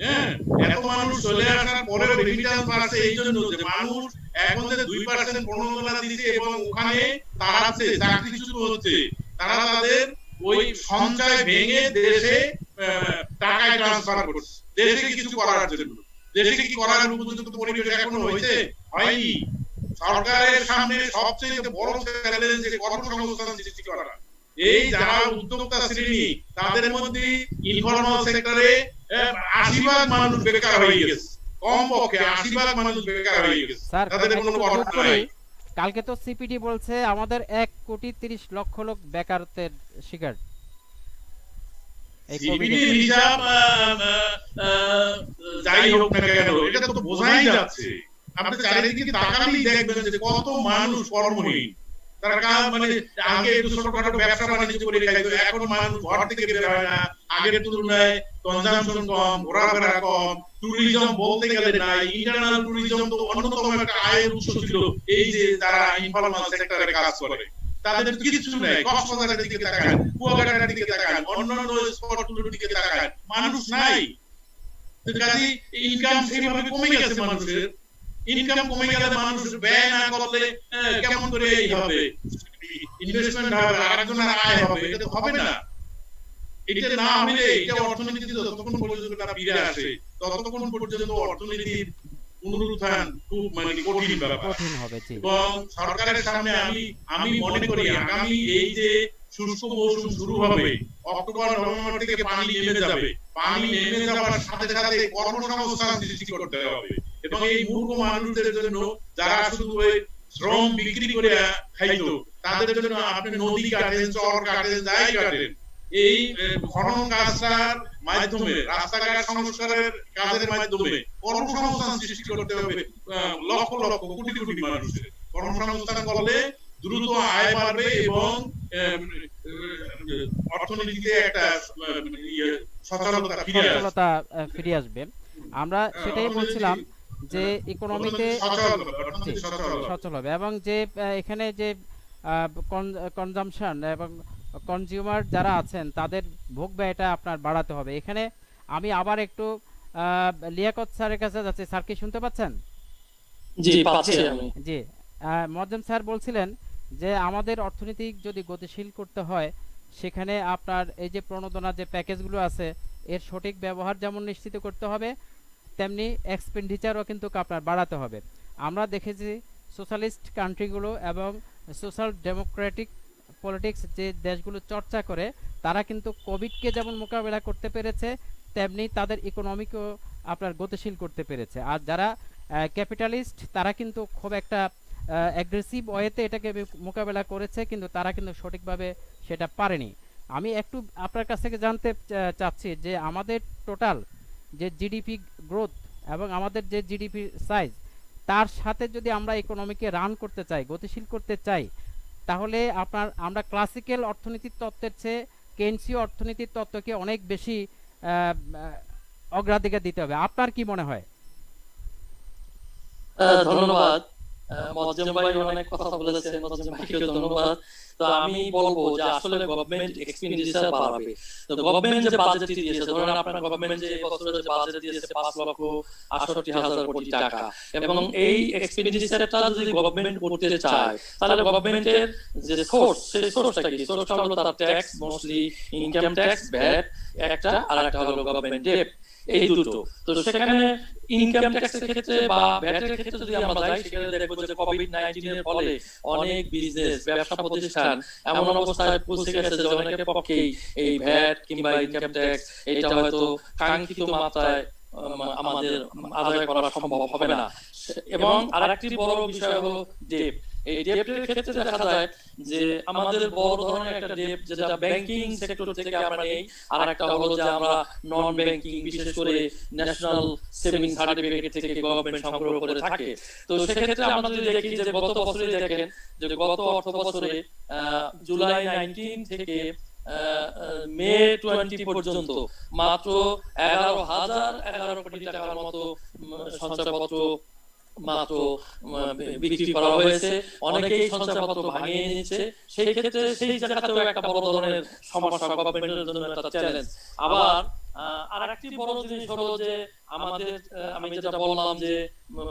হ্যাঁ, এত মানুষ চলে আসার পরে রেমিটেন্স বাড়ছে এই জন্য যে মানুষ এখন যে 2% প্রণোদনা দিচ্ছে এবং ওখানে তাড়াচ্ছে, চাকরিচ্যুত হচ্ছে, তারা তাদের ওই সঞ্চয় ভেঙে দেশে টাকায় ট্রান্সফার করছে, দেশে কিছু করার জন্য। দেশে কি করার উপযুক্ত পরিবেশ এখনো হয়েছে? হয়নি। সরকারের সামনে সবচেয়ে বড় চ্যালেঞ্জ যে কর্মসংস্থান সৃষ্টি করা। এই যারা উদ্যোক্তা শ্রেণী, তাদের মধ্যে ইনফরমাল সেক্টরে 80% মানুষ বেকার হয়ে গেছে, কমপক্ষে 80% মানুষ বেকার হয়ে গেছে, তাদের কোনো কর্ম নাই। কালকে তো সিপিডি বলছে আমাদের 1,30,00,000 লোক বেকারত্বের শিকার। সিপিডির হিসাব যাই হোক না কেন, এটা তো বোঝাই যাচ্ছে। আপনি চারিদিকে তাকালেই দেখবেন যে কত মানুষ কর্মহীন। তারা মানে আগে একটু ছোটখাটো ব্যবসা বাণিজ্য করে খাইতো, এখন মানুষ ঘর থেকে বের হয় না। আগের তুলনায় কনজাম্পশন কম, ঘোরাফেরা কম, ট্যুরিজম বলতে গেলে নাই। ইন্টারনাল ট্যুরিজম তো অন্যতম একটা আয়ের উৎস ছিল এই যে যারা ইনফরমাল সেক্টরে কাজ করে, তাদের কিছু নাই। কক্সবাজারের দিকে তাকান, কুয়াকাটার দিকে তাকান, অন্যান্য স্পটগুলোর দিকে তাকান, মানুষ নাই। কাজে ইনকাম সেভাবে কমে গেছে মানুষের। ইনকাম কমে গেলে মানুষ ব্যয় না করলে কেমন করে এই হবে? ইনভেস্টমেন্ট হবে, আরেকজনের আয় হবে, এটা তো হবে না। এটা না হলে এটা অর্থনীতি যতক্ষণ পর্যন্ত না ফিরে আসে, ততক্ষণ পর্যন্ত অর্থনীতির পুনরুত্থান খুব মানে কঠিন ব্যাপার হবে। এবং সরকারের সামনে আমি মনে করি আগামী এই যে শুষ্ক মৌসুম শুরু হবে, অক্টোবর নভেম্বর থেকে পানি নেমে যাবে। পানি নেমে যাওয়ার সাথে সাথে কর্মসংস্থান সৃষ্টি করতে হবে। এবং এই মূর্খ মানুষদের জন্য, যারা শুধু ওই শ্রম বিক্রি করে খাইতো, তাদের জন্য আপনি নদী কাটেন, চর কাটেন, যাই কাটেন, এই খনন কাজটার মাধ্যমে, রাস্তাঘাট সংস্কারের কাজের মাধ্যমে কর্মসংস্থান সৃষ্টি করতে হবে। লক্ষ লক্ষ কোটি কোটি মানুষের কর্মসংস্থান করলে দ্রুত আয় বাড়বে এবং অর্থনীতিতে একটা সচলতা ফিরে আসবে। আমরা সেটাই বলছিলাম যে ইকোনমিতে সচল হবে, জি অর্থনীতি সচল হবে। সচল হবে, এবং যে এখানে যে কনজামশন এবং কনজিউমার যারা আছেন তাদের ভোগ ব্যয়টা আপনার বাড়াতে হবে। এখানে আমি আবার একটু লিয়াকত স্যারের কাছে যাচ্ছি। স্যার কি শুনতে পাচ্ছেন? জি পাচ্ছি আমি। জি, মোয়াজ্জেম স্যার বলছিলেন যে আমাদের অর্থনীতি যদি গতিশীল করতে হয়, সেখানে আপনার এই যে প্রণোদনা যে প্যাকেজগুলো আছে এর সঠিক ব্যবহার যেমন নিশ্চিত করতে হবে, তেমনি এক্সপেন্ডিচারও কিন্তু আপনার বাড়াতে হবে। আমরা দেখেছি সোশ্যালিস্ট কান্ট্রিগুলো এবং সোশ্যাল ডেমোক্রেটিক পলিটিক্স যে দেশগুলো চর্চা করে, তারা কিন্তু কোভিডকে যেমন মোকাবেলা করতে পেরেছে, তেমনি তাদের ইকোনমিকেও আপনার গতিশীল করতে পেরেছে। আর যারা ক্যাপিটালিস্ট তারা কিন্তু খুব একটা অ্যাগ্রেসিভ ওয়েতে এটাকে মোকাবেলা করেছে, কিন্তু তারা কিন্তু সঠিকভাবে সেটা পারেনি। আমি একটু আপনার কাছ থেকে জানতে চাচ্ছি যে আমাদের টোটাল যে জিডিপি গ্রোথ এবং আমাদের যে জিডিপি সাইজ, তার সাথে যদি আমরা ইকোনমিকে রান করতে চাই, গতিশীল করতে চাই, তাহলে আমরা ক্লাসিক্যাল অর্থনীতির তত্ত্বের চেয়ে কেনসীয় অর্থনীতির তত্ত্বকে অনেক বেশি অগ্রাধিকার দিতে হবে। আপনার কি মনে হয়? ধন্যবাদ। মোয়াজ্জেম ভাই অনেক কথা বলেছেন, মোয়াজ্জেম ভাইকে ধন্যবাদ। তো আমি বলবো যে আসলে গভর্নমেন্ট এক্সপেন্ডিচার বাড়াবে। তো গভর্নমেন্ট যে বাজেট দিয়েছে, ধরেন আপনার গভর্নমেন্ট যে বছরে যে বাজেট দিয়েছে 5,68,000 কোটি টাকা, এবং এই এক্সপেন্ডিচারটা যদি গভর্নমেন্ট করতে চায়, তাহলে গভর্নমেন্টের যে সোর্স, সেই সোর্সটা কি? সোর্সটা হলো তার tax, mostly income tax, VAT একটা, আর একটা হলো গভর্নমেন্ট ডেট, এই দুটো। তো সেখানে ইনকাম ট্যাক্সের ক্ষেত্রে বা ভ্যাটের ক্ষেত্রে যদি আমরা যাই, সেখানে দেখবো যে কোভিড-19 এর ফলে অনেক বিজনেস, ব্যবসা প্রতিষ্ঠান এমন অবস্থায় পৌঁছে গেছে যে অনেকের পক্ষেই এই ভ্যাট কিংবা ইনকাম ট্যাক্স এটা হয়তো কাঙ্ক্ষিত মাত্রায় আমাদের আদায় করা সম্ভব হবে না। এবং আরেকটি বড় বিষয় হলো ডেট। এই ডেটের ক্ষেত্রে দেখা যায় যে আমাদের বড় ধরনের একটা ডেট যেটা ব্যাংকিং সেক্টর থেকে আমরা নেই, আর একটা হলো যে আমরা নন ব্যাংকিং, বিশেষ করে ন্যাশনাল সেভিং সার্টিফিকেট থেকে গভর্নমেন্ট সংগ্রহ করে থাকে। তো সেক্ষেত্রে আমরা যদি দেখি যে গত বছরে দেখেন যে গত অর্থ বছরে জুলাই 19 থেকে মে 20 পর্যন্ত মাত্র 11,011 কোটি টাকার মতো সঞ্চয়পত্র মাত্র বিক্রি করা হয়েছে। অনেকেই সঞ্চয়পত্র ভাঙিয়ে নিচ্ছে। সেই ক্ষেত্রে সেই জায়গাতেও একটা বড় ধরনের সমস্যা, গভর্নমেন্টের জন্য একটা চ্যালেঞ্জ। আবার আর একটি বড় জিনিস হলো যে আমাদের, আমি যেটা বললাম যে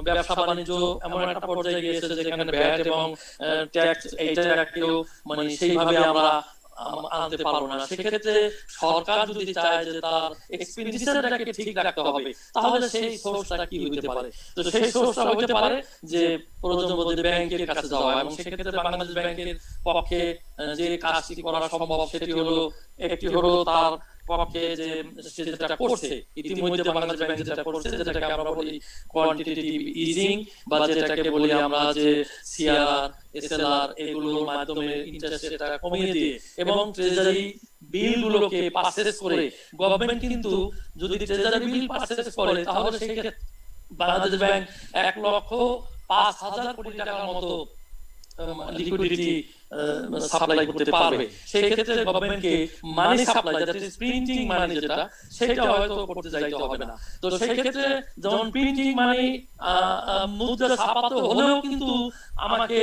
ব্যবসা বাণিজ্য এমন একটা পর্যায়ে গিয়েছে যেখানে ভ্যাট এবং ট্যাক্স এইটাকেও মানে সেইভাবে আমরা আনতে পারবো না। সেক্ষেত্রে সরকার যদি চায় যে তার এক্সপেন্ডিচারটাকে ঠিক রাখতে হবে, তাহলে সেই সোর্সটা কি হতে পারে? তো সেই সোর্সটা হতে পারে যে প্রয়োজন বোধে ব্যাংকের কাছে যাওয়া, এবং সেক্ষেত্রে বাংলাদেশ ব্যাংকের পক্ষে যে কাজটি করা সম্ভব সেটি হলো, একটি হলো তার পক্ষে যে যেটা করছে ইতিমধ্যে বাংলাদেশ ব্যাংক যেটা করছে, যেটাকে আমরা বলি কোয়ান্টিটেটিভ ইজিং, বা যেটাকে বলি আমরা যে সিআরআর, এসএলআর, এগুলোর মাধ্যমে ইন্টারেস্ট রেটটা কমিয়ে দিয়ে এবং ট্রেজারি বিলগুলোকে পারচেজ করে, গভর্নমেন্ট কিন্তু যদি ট্রেজারি বিল পারচেজ করে তাহলে সেই ক্ষেত্রে বাংলাদেশ ব্যাংক 1,05,000 কোটি টাকার মতো লিকুইডিটি সাপ্লাই করতে পারবে। সেই ক্ষেত্রে গভর্নমেন্টকে money supply, that is printing money, যেটা সেটা হয়তো করতে যাইতে হবে না। তো সেই ক্ষেত্রে যেমন প্রিন্টিং মানি, মুদ্রা ছাপাতে হলেও কিন্তু আমাকে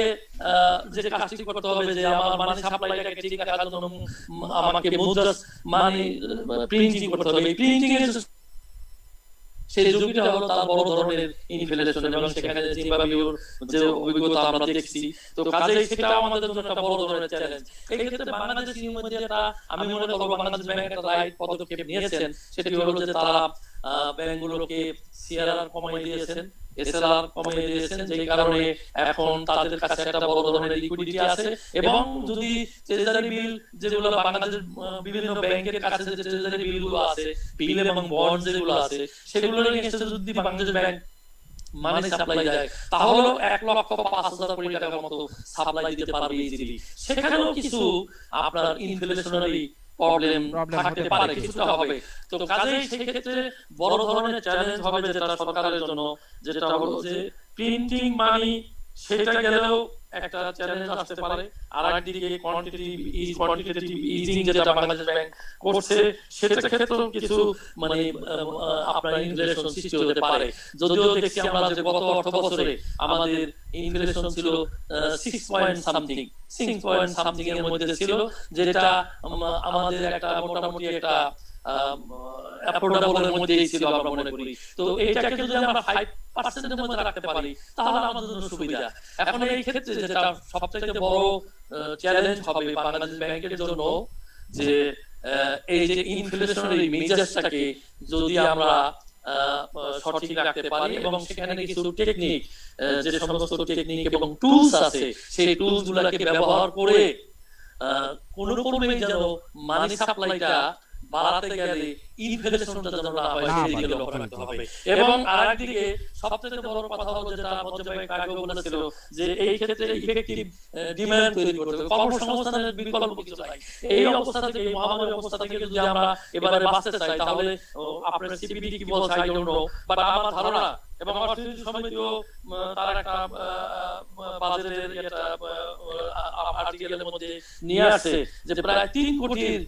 যে কাজটি করতে হবে যে আমার মানি সাপ্লাইটাকে ঠিক রাখার জন্য আমাকে মুদ্রা মানি প্রিন্টিং করতে হবে। এই প্রিন্টিং এর সেই ঝুঁকিটা হলো তার বড় ধরনের ইনফ্লেশন, এবং সেখানে জিম্বাবুয়ের যে অভিজ্ঞতা আমরা দেখছি। তো কাজেই সেটা আমাদের জন্য একটা বড় ধরনের চ্যালেঞ্জ। এই ক্ষেত্রে বাংলাদেশ মধ্যে একটা, আমি মনে করব বাংলাদেশ ব্যাংক একটা রাইট পদক্ষেপ নিয়েছেন, সেটি হলো যে তারা ব্যাংকগুলোকে সিআরআর কমিয়ে দিয়েছেন, এসএলআর কমিয়ে দিয়েছেন, যেই কারণে এখন তাদের কাছে একটা বড় ধরনের লিকুইডিটি আছে। এবং যদি ট্রেজারি বিল যেগুলো বাংলাদেশের বিভিন্ন ব্যাংকের কাছে যে ট্রেজারি বিলগুলো আছে, বিল এবং বন্ড যেগুলো আছে, সেগুলো নিয়ে এসে যদি বাংলাদেশ ব্যাংক মানি সাপ্লাই দেয়, তাহলে 1,05,000 কোটি টাকার মতো সাপ্লাই দিতে পারবে ইজিলি। সেখানেও কিছু আপনার ইনফ্লেশনারি প্রবলেম থাকতে পারে, কিছুটা হবে। তো কাজেই সেই ক্ষেত্রে বড় ধরনের চ্যালেঞ্জ হবে যেটা সরকারের জন্য, যেটা হলো যে প্রিন্টিং মানি সেটা গেলেও একটা চ্যালেঞ্জ আসতে পারে। আর একদিকে কোয়ান্টিটেটিভ ইজিং যেটা বাংলাদেশ ব্যাংক করছে, সেটার ক্ষেত্রেও কিছু মানে আপনার ইনফ্লেশন সৃষ্টি হতে পারে। যদিও দেখছি আমরা যে গত অর্থ বছরে আমাদের ইনফ্লেশন ছিল 6 পয়েন্ট সামথিং এর মধ্যে ছিল, যেটা আমাদের একটা মোটামুটি একটা অ্যাফোর্ডেবলের মধ্যেই ছিল আমরা মনে করি। তো এইটাকে যদি আমরা 5% এর মধ্যে রাখতে পারি তাহলে আমাদের জন্য সুবিধা। এখন এই ক্ষেত্রে যেটা সবথেকে বড় চ্যালেঞ্জ হবে বাংলাদেশ ব্যাংকের জন্য, যে এই যে ইনফ্লেশনারি মেজার্সটাকে যদি আমরা সঠিক রাখতে পারি এবং সেখানে কিছু টেকনিক, যে সমস্ত টেকনিক এবং টুলস আছে, সেই টুলস গুলাকে ব্যবহার করে কোন রকমের যেন মানি সাপ্লাইটা বাড়াতে গেলে ইনফ্লেশনটা যেন না হয় সেই দিকে লক্ষ্য রাখতে হবে। এবং আরেকদিকে সবচেয়ে বড় কথা হলো, যেটা মঞ্চ ব্যাংক আগেও বলেছিল, যে এই ক্ষেত্রে ইফেক্টিভ ডিমান্ড তৈরি করতে হবে, কর্মসংস্থানের বিকল্প কিছু নাই। এই অবস্থা থেকে, এই মহামারী অবস্থা থেকে যদি আমরা এবারে বাঁচতে চাই, তাহলে আপনার সিপিডি কি বলছে আই ডোন্ট নো, বাট আমার ধারণা এবং অর্থনীতি সমিতিও তার একটা বাজেটের একটা আর্টিকেলের মধ্যে নিয়ে আসছে যে প্রায় 3 কোটির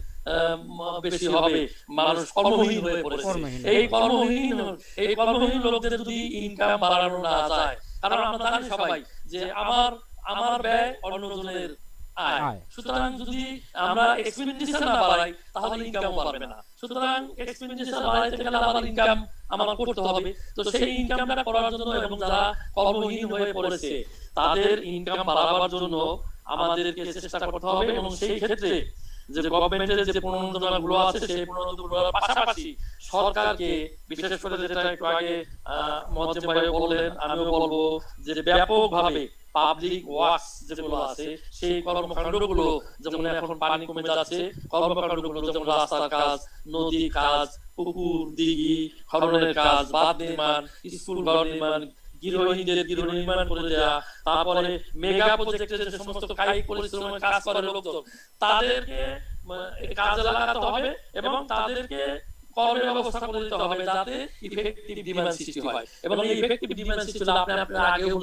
বেশি হবে মানুষ কর্মহীন হয়ে পড়েছে। এই কর্মহীন লোকদের যদি ইনকাম বাড়ানো না যায়, কারণ আমরা জানি সবাই যে আমার ব্যয় অন্যজনের আয়, সুতরাং যদি আমরা এক্সপেন্ডিচার না বাড়াই তাহলে ইনকাম বাড়বে না। সুতরাং এক্সপেন্ডিচার বাড়াইতে গেলে আমার ইনকাম আমার করতে হবে। তো সেই ইনকামটা করার জন্য এবং যারা কর্মহীন হয়ে পড়েছে তাদের ইনকাম বাড়াবার জন্য আমাদেরকে চেষ্টা করতে হবে। এবং সেই ক্ষেত্রে যে গভর্নমেন্টের যে প্রণোদনাগুলো আছে, সেই প্রণোদনাগুলোর পাশাপাশি সরকারকে, বিশেষ করে যেটা একটু আগে মজ্জেম ভাই বললেন, আমিও বলবো, যে ব্যাপকভাবে পাবলিক ওয়ার্কস যেগুলো আছে সেই কর্মকাণ্ডগুলো, যেমন এখন পানি কমে যাচ্ছে, কর্মকাণ্ডগুলো যেমন রাস্তার কাজ, নদী কাজ, পুকুর দিঘি খননের কাজ, বাঁধ নির্মাণ, স্কুল ঘর নির্মাণ, গৃহহীনদের গৃহ নির্মাণ করে দেওয়া, তারপরে মেগা প্রজেক্টের যে সমস্ত কায়িক পরিশ্রমের কাজ করে লোকজন, তাদেরকে কাজে লাগাতে হবে এবং তাদেরকে কর্মের ব্যবস্থা করে দিতে হবে, যাতে ইফেক্টিভ ডিমান্ড সৃষ্টি হয়। এবং এই ইফেক্টিভ ডিমান্ড সৃষ্টি হলে আপনি আগেও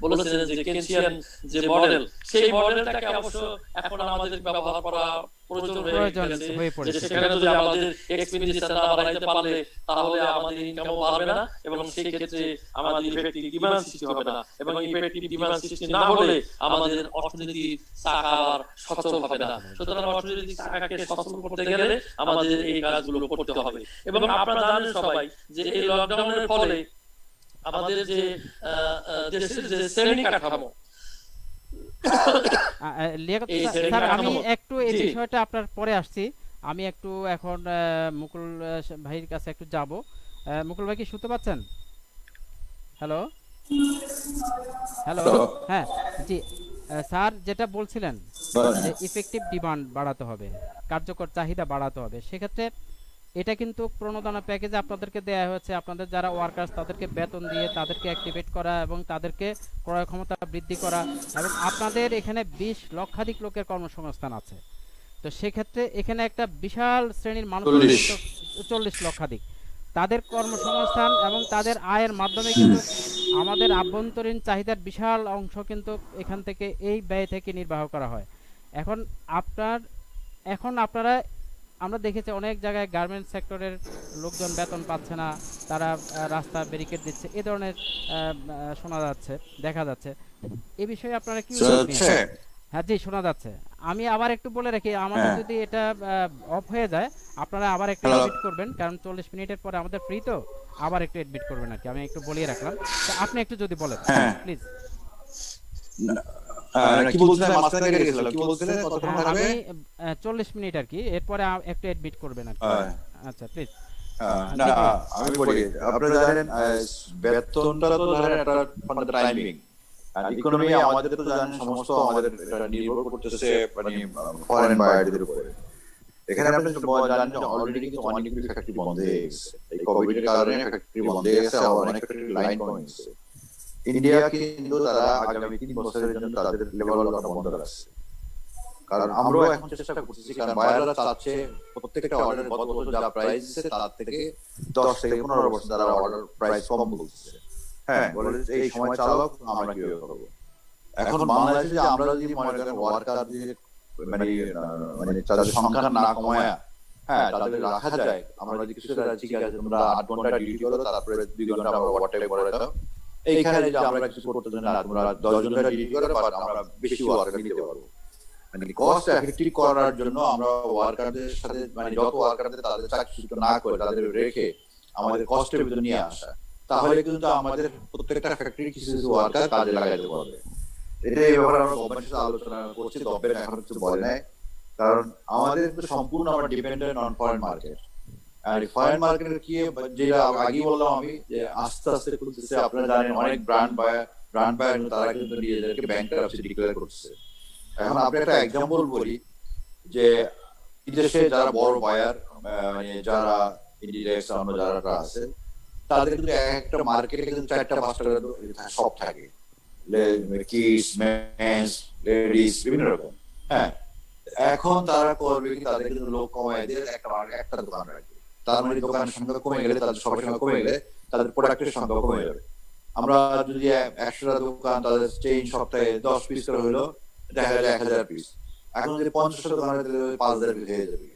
বলেছিলেন যে কেনসিয়ান যে মডেল, সেই মডেলটাকে অবশ্য এখন আমাদের ব্যবহার করা প্রয়োজন হয়ে পড়েছে। সেখানে যদি আমাদের এক্সপেন্ডিচার না বাড়াইতে পারলে তাহলে আমাদের ইনকামও বাড়বে না এবং সেই ক্ষেত্রে আমাদের ইফেক্টিভ ডিমান্ড সৃষ্টি হবে না। এবং ইফেক্টিভ ডিমান্ড সৃষ্টি না হলে আমাদের অর্থনীতির চাকা আবার সচল হবে না। সুতরাং অর্থনীতির চাকাকে সচল করতে গেলে আমাদের এই কাজগুলো করতে হবে। এবং আপনারা জানেন সবাই যে এই লকডাউনের ফলে আমাদের যে দেশের যে শ্রেণী কাঠামো, স্যার আমি একটু এই বিষয়টা আপনার পরে আসছি, আমি একটু এখন মুকুল ভাইয়ের কাছে একটু যাব। মুকুল ভাই কি শুনতে পাচ্ছেন? হ্যালো হ্যালো, হ্যাঁ জি স্যার, যেটা বলছিলেন যে ইফেক্টিভ ডিমান্ড বাড়াতে হবে, কার্যকর চাহিদা বাড়াতে হবে, সেক্ষেত্রে এটা কিন্তু প্রণোদনা প্যাকেজে আপনাদেরকে দেয়া হয়েছে। আপনাদের যারা ওয়ার্কার্স তাদেরকে বেতন দিয়ে তাদেরকে অ্যাক্টিভেট করা এবং তাদেরকে ক্রয় ক্ষমতা বৃদ্ধি করা, এবং আপনাদের এখানে 20 লক্ষাধিক লোকের কর্মসংস্থান আছে। তো সেক্ষেত্রে এখানে একটা বিশাল শ্রেণীর মানুষ, 40 লক্ষাধিক, তাদের কর্মসংস্থান এবং তাদের আয়ের মাধ্যমে কিন্তু আমাদের আভ্যন্তরীণ চাহিদার বিশাল অংশ কিন্তু এখান থেকে, এই ব্যয় থেকে নির্বাহ করা হয়। এখন আপনারা, আমরা দেখেছি অনেক জায়গায় গার্মেন্টস সেক্টরের লোকজন বেতন পাচ্ছে না, তারা রাস্তা ব্যারিকেড দিচ্ছে, এই ধরনের শোনা যাচ্ছে, দেখা যাচ্ছে। এই বিষয়ে আপনারা কি? হ্যাঁ জি, শোনা যাচ্ছে। আমি আবার একটু বলে রাখি, আমাদের যদি এটা অফ হয়ে যায় আপনারা আবার একটু এডমিট করবেন, কারণ 40 মিনিটের পরে আমাদের ফ্রি, তো আবার একটু এডমিট করবেন আর কি, আমি একটু বলিয়ে রাখলাম। তো আপনি একটু যদি বলেন প্লিজ। কি বলছিলেন? মাঝখানে কেটে গেছিল, কি বলছিলেন? কতক্ষণ লাগবে? 40 মিনিট আর কি, এরপরে একটু এডমিট করবেন আর কি। আচ্ছা প্লিজ। না আমি বলি, আপনারা জানেন বেতনটা তো ধরেন একটা টাইমিং, আর ইকোনমি আমাদের তো জানেন সমস্ত আমাদের এটা নির্ভর করতেছে মানে ফরেন বায়ারদের উপরে। এখানে আপনি জানেন যে অলরেডি কিন্তু অনেকগুলো ফ্যাক্টরি বন্ধ হয়ে গেছে, এই কোভিড এর কারণে ফ্যাক্টরি বন্ধ হয়ে গেছে, আর অনেক ফ্যাক্টরি লাইন কমে গেছে। ইন্ডিয়া কিন্তু তারা আগামী 3 বছরের জন্য তাদের লেভেলটা বন্ধ রাখছে, কারণ আমরাও এখন চেষ্টা করতেছি, কারণ বায়াররা চাচ্ছে প্রত্যেকটা অর্ডারের গত বছর যা প্রাইস দিচ্ছে তার থেকে 10 থেকে 15% তারা অর্ডার প্রাইস কম বলতেছে। হ্যাঁ বলে যে এই সময় চালাও, আমরা কিভাবে করবো। এখন বাংলাদেশে যে আমরা যদি মনে করেন ওয়ার্কার মানে মানে তাদের সংখ্যা না কমায়, হ্যাঁ তাদের রাখা যায়, আমরা যদি কিছু ঠিক আছে তোমরা 8 ঘন্টা ডিউটি করো, তারপরে 2 ঘন্টা আমরা ওভারটাইম করে দাও, এইখানে যে আমরা কিছু করতে চাই না, তোমরা 10 ঘন্টা ডিউটি করো, বাট আমরা বেশি ওয়ার্কার নিতে পারবো। মানে কস্ট এফেক্টিভ করার জন্য আমরা ওয়ার্কারদের সাথে মানে যত ওয়ার্কারদের তাদের চাকরিচ্যুত না করে তাদের রেখে আমাদের কষ্টের ভিতরে নিয়ে আসা, তাহলে কিন্তু আমাদের প্রত্যেকটা ফ্যাক্টরি কিছু কিছু ওয়ার্কার কাজে লাগাইতে পারবে। এটা এই ব্যাপারে আমরা গভর্নমেন্টের সাথে আলোচনা করছি, গভর্নমেন্ট এখন কিছু বলে নাই, কারণ আমাদের সম্পূর্ণ আমরা ডিপেন্ডেন্ট অন ফরেন মার্কেট। আর ফরেন মার্কেটের কি যেটা আগে বললাম আমি, যে আস্তে আস্তে খুলতেছে, আপনারা জানেন অনেক ব্র্যান্ড বায়ার তারা কিন্তু নিজেদেরকে ব্যাংকারপ্সি ডিক্লেয়ার করছে। এখন আপনি একটা এক্সাম্পল বলি, যে বিদেশে যারা বড় বায়ার মানে যারা ইন্ডিয়াক্স আমরা যারা আছে, তাদের কিন্তু একটা মার্কেটে কিন্তু 4-5টা সব থাকে, কিডস, মেন্স, লেডিস, বিভিন্ন রকম। হ্যাঁ, এখন তারা করবে কি, তাদের কিন্তু লোক কমায় দিয়ে একটা দোকান রাখবে। তার মানে দোকানের সংখ্যা কমে গেলে, তাদের সবার সংখ্যা কমে গেলে তাদের প্রোডাক্টের সংখ্যা কমে যাবে। আমরা যদি 100টা দোকান তাদের চেইন সপ্তাহে 10 পিস করে হলো, দেখা যায় 1000 পিস। এখন যদি 50টা দোকান হয় তাহলে 5000 পিস হয়ে যাবে।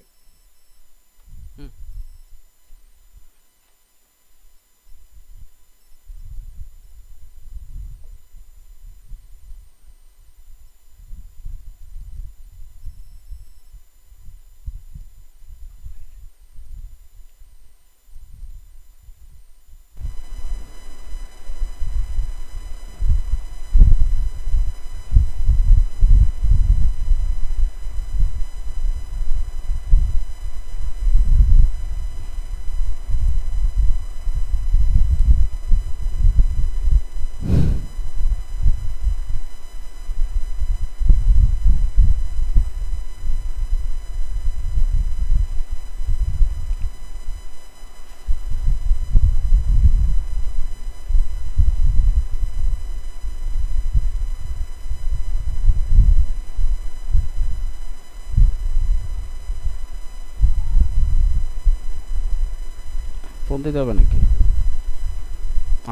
ফোন দিতে হবে নাকি?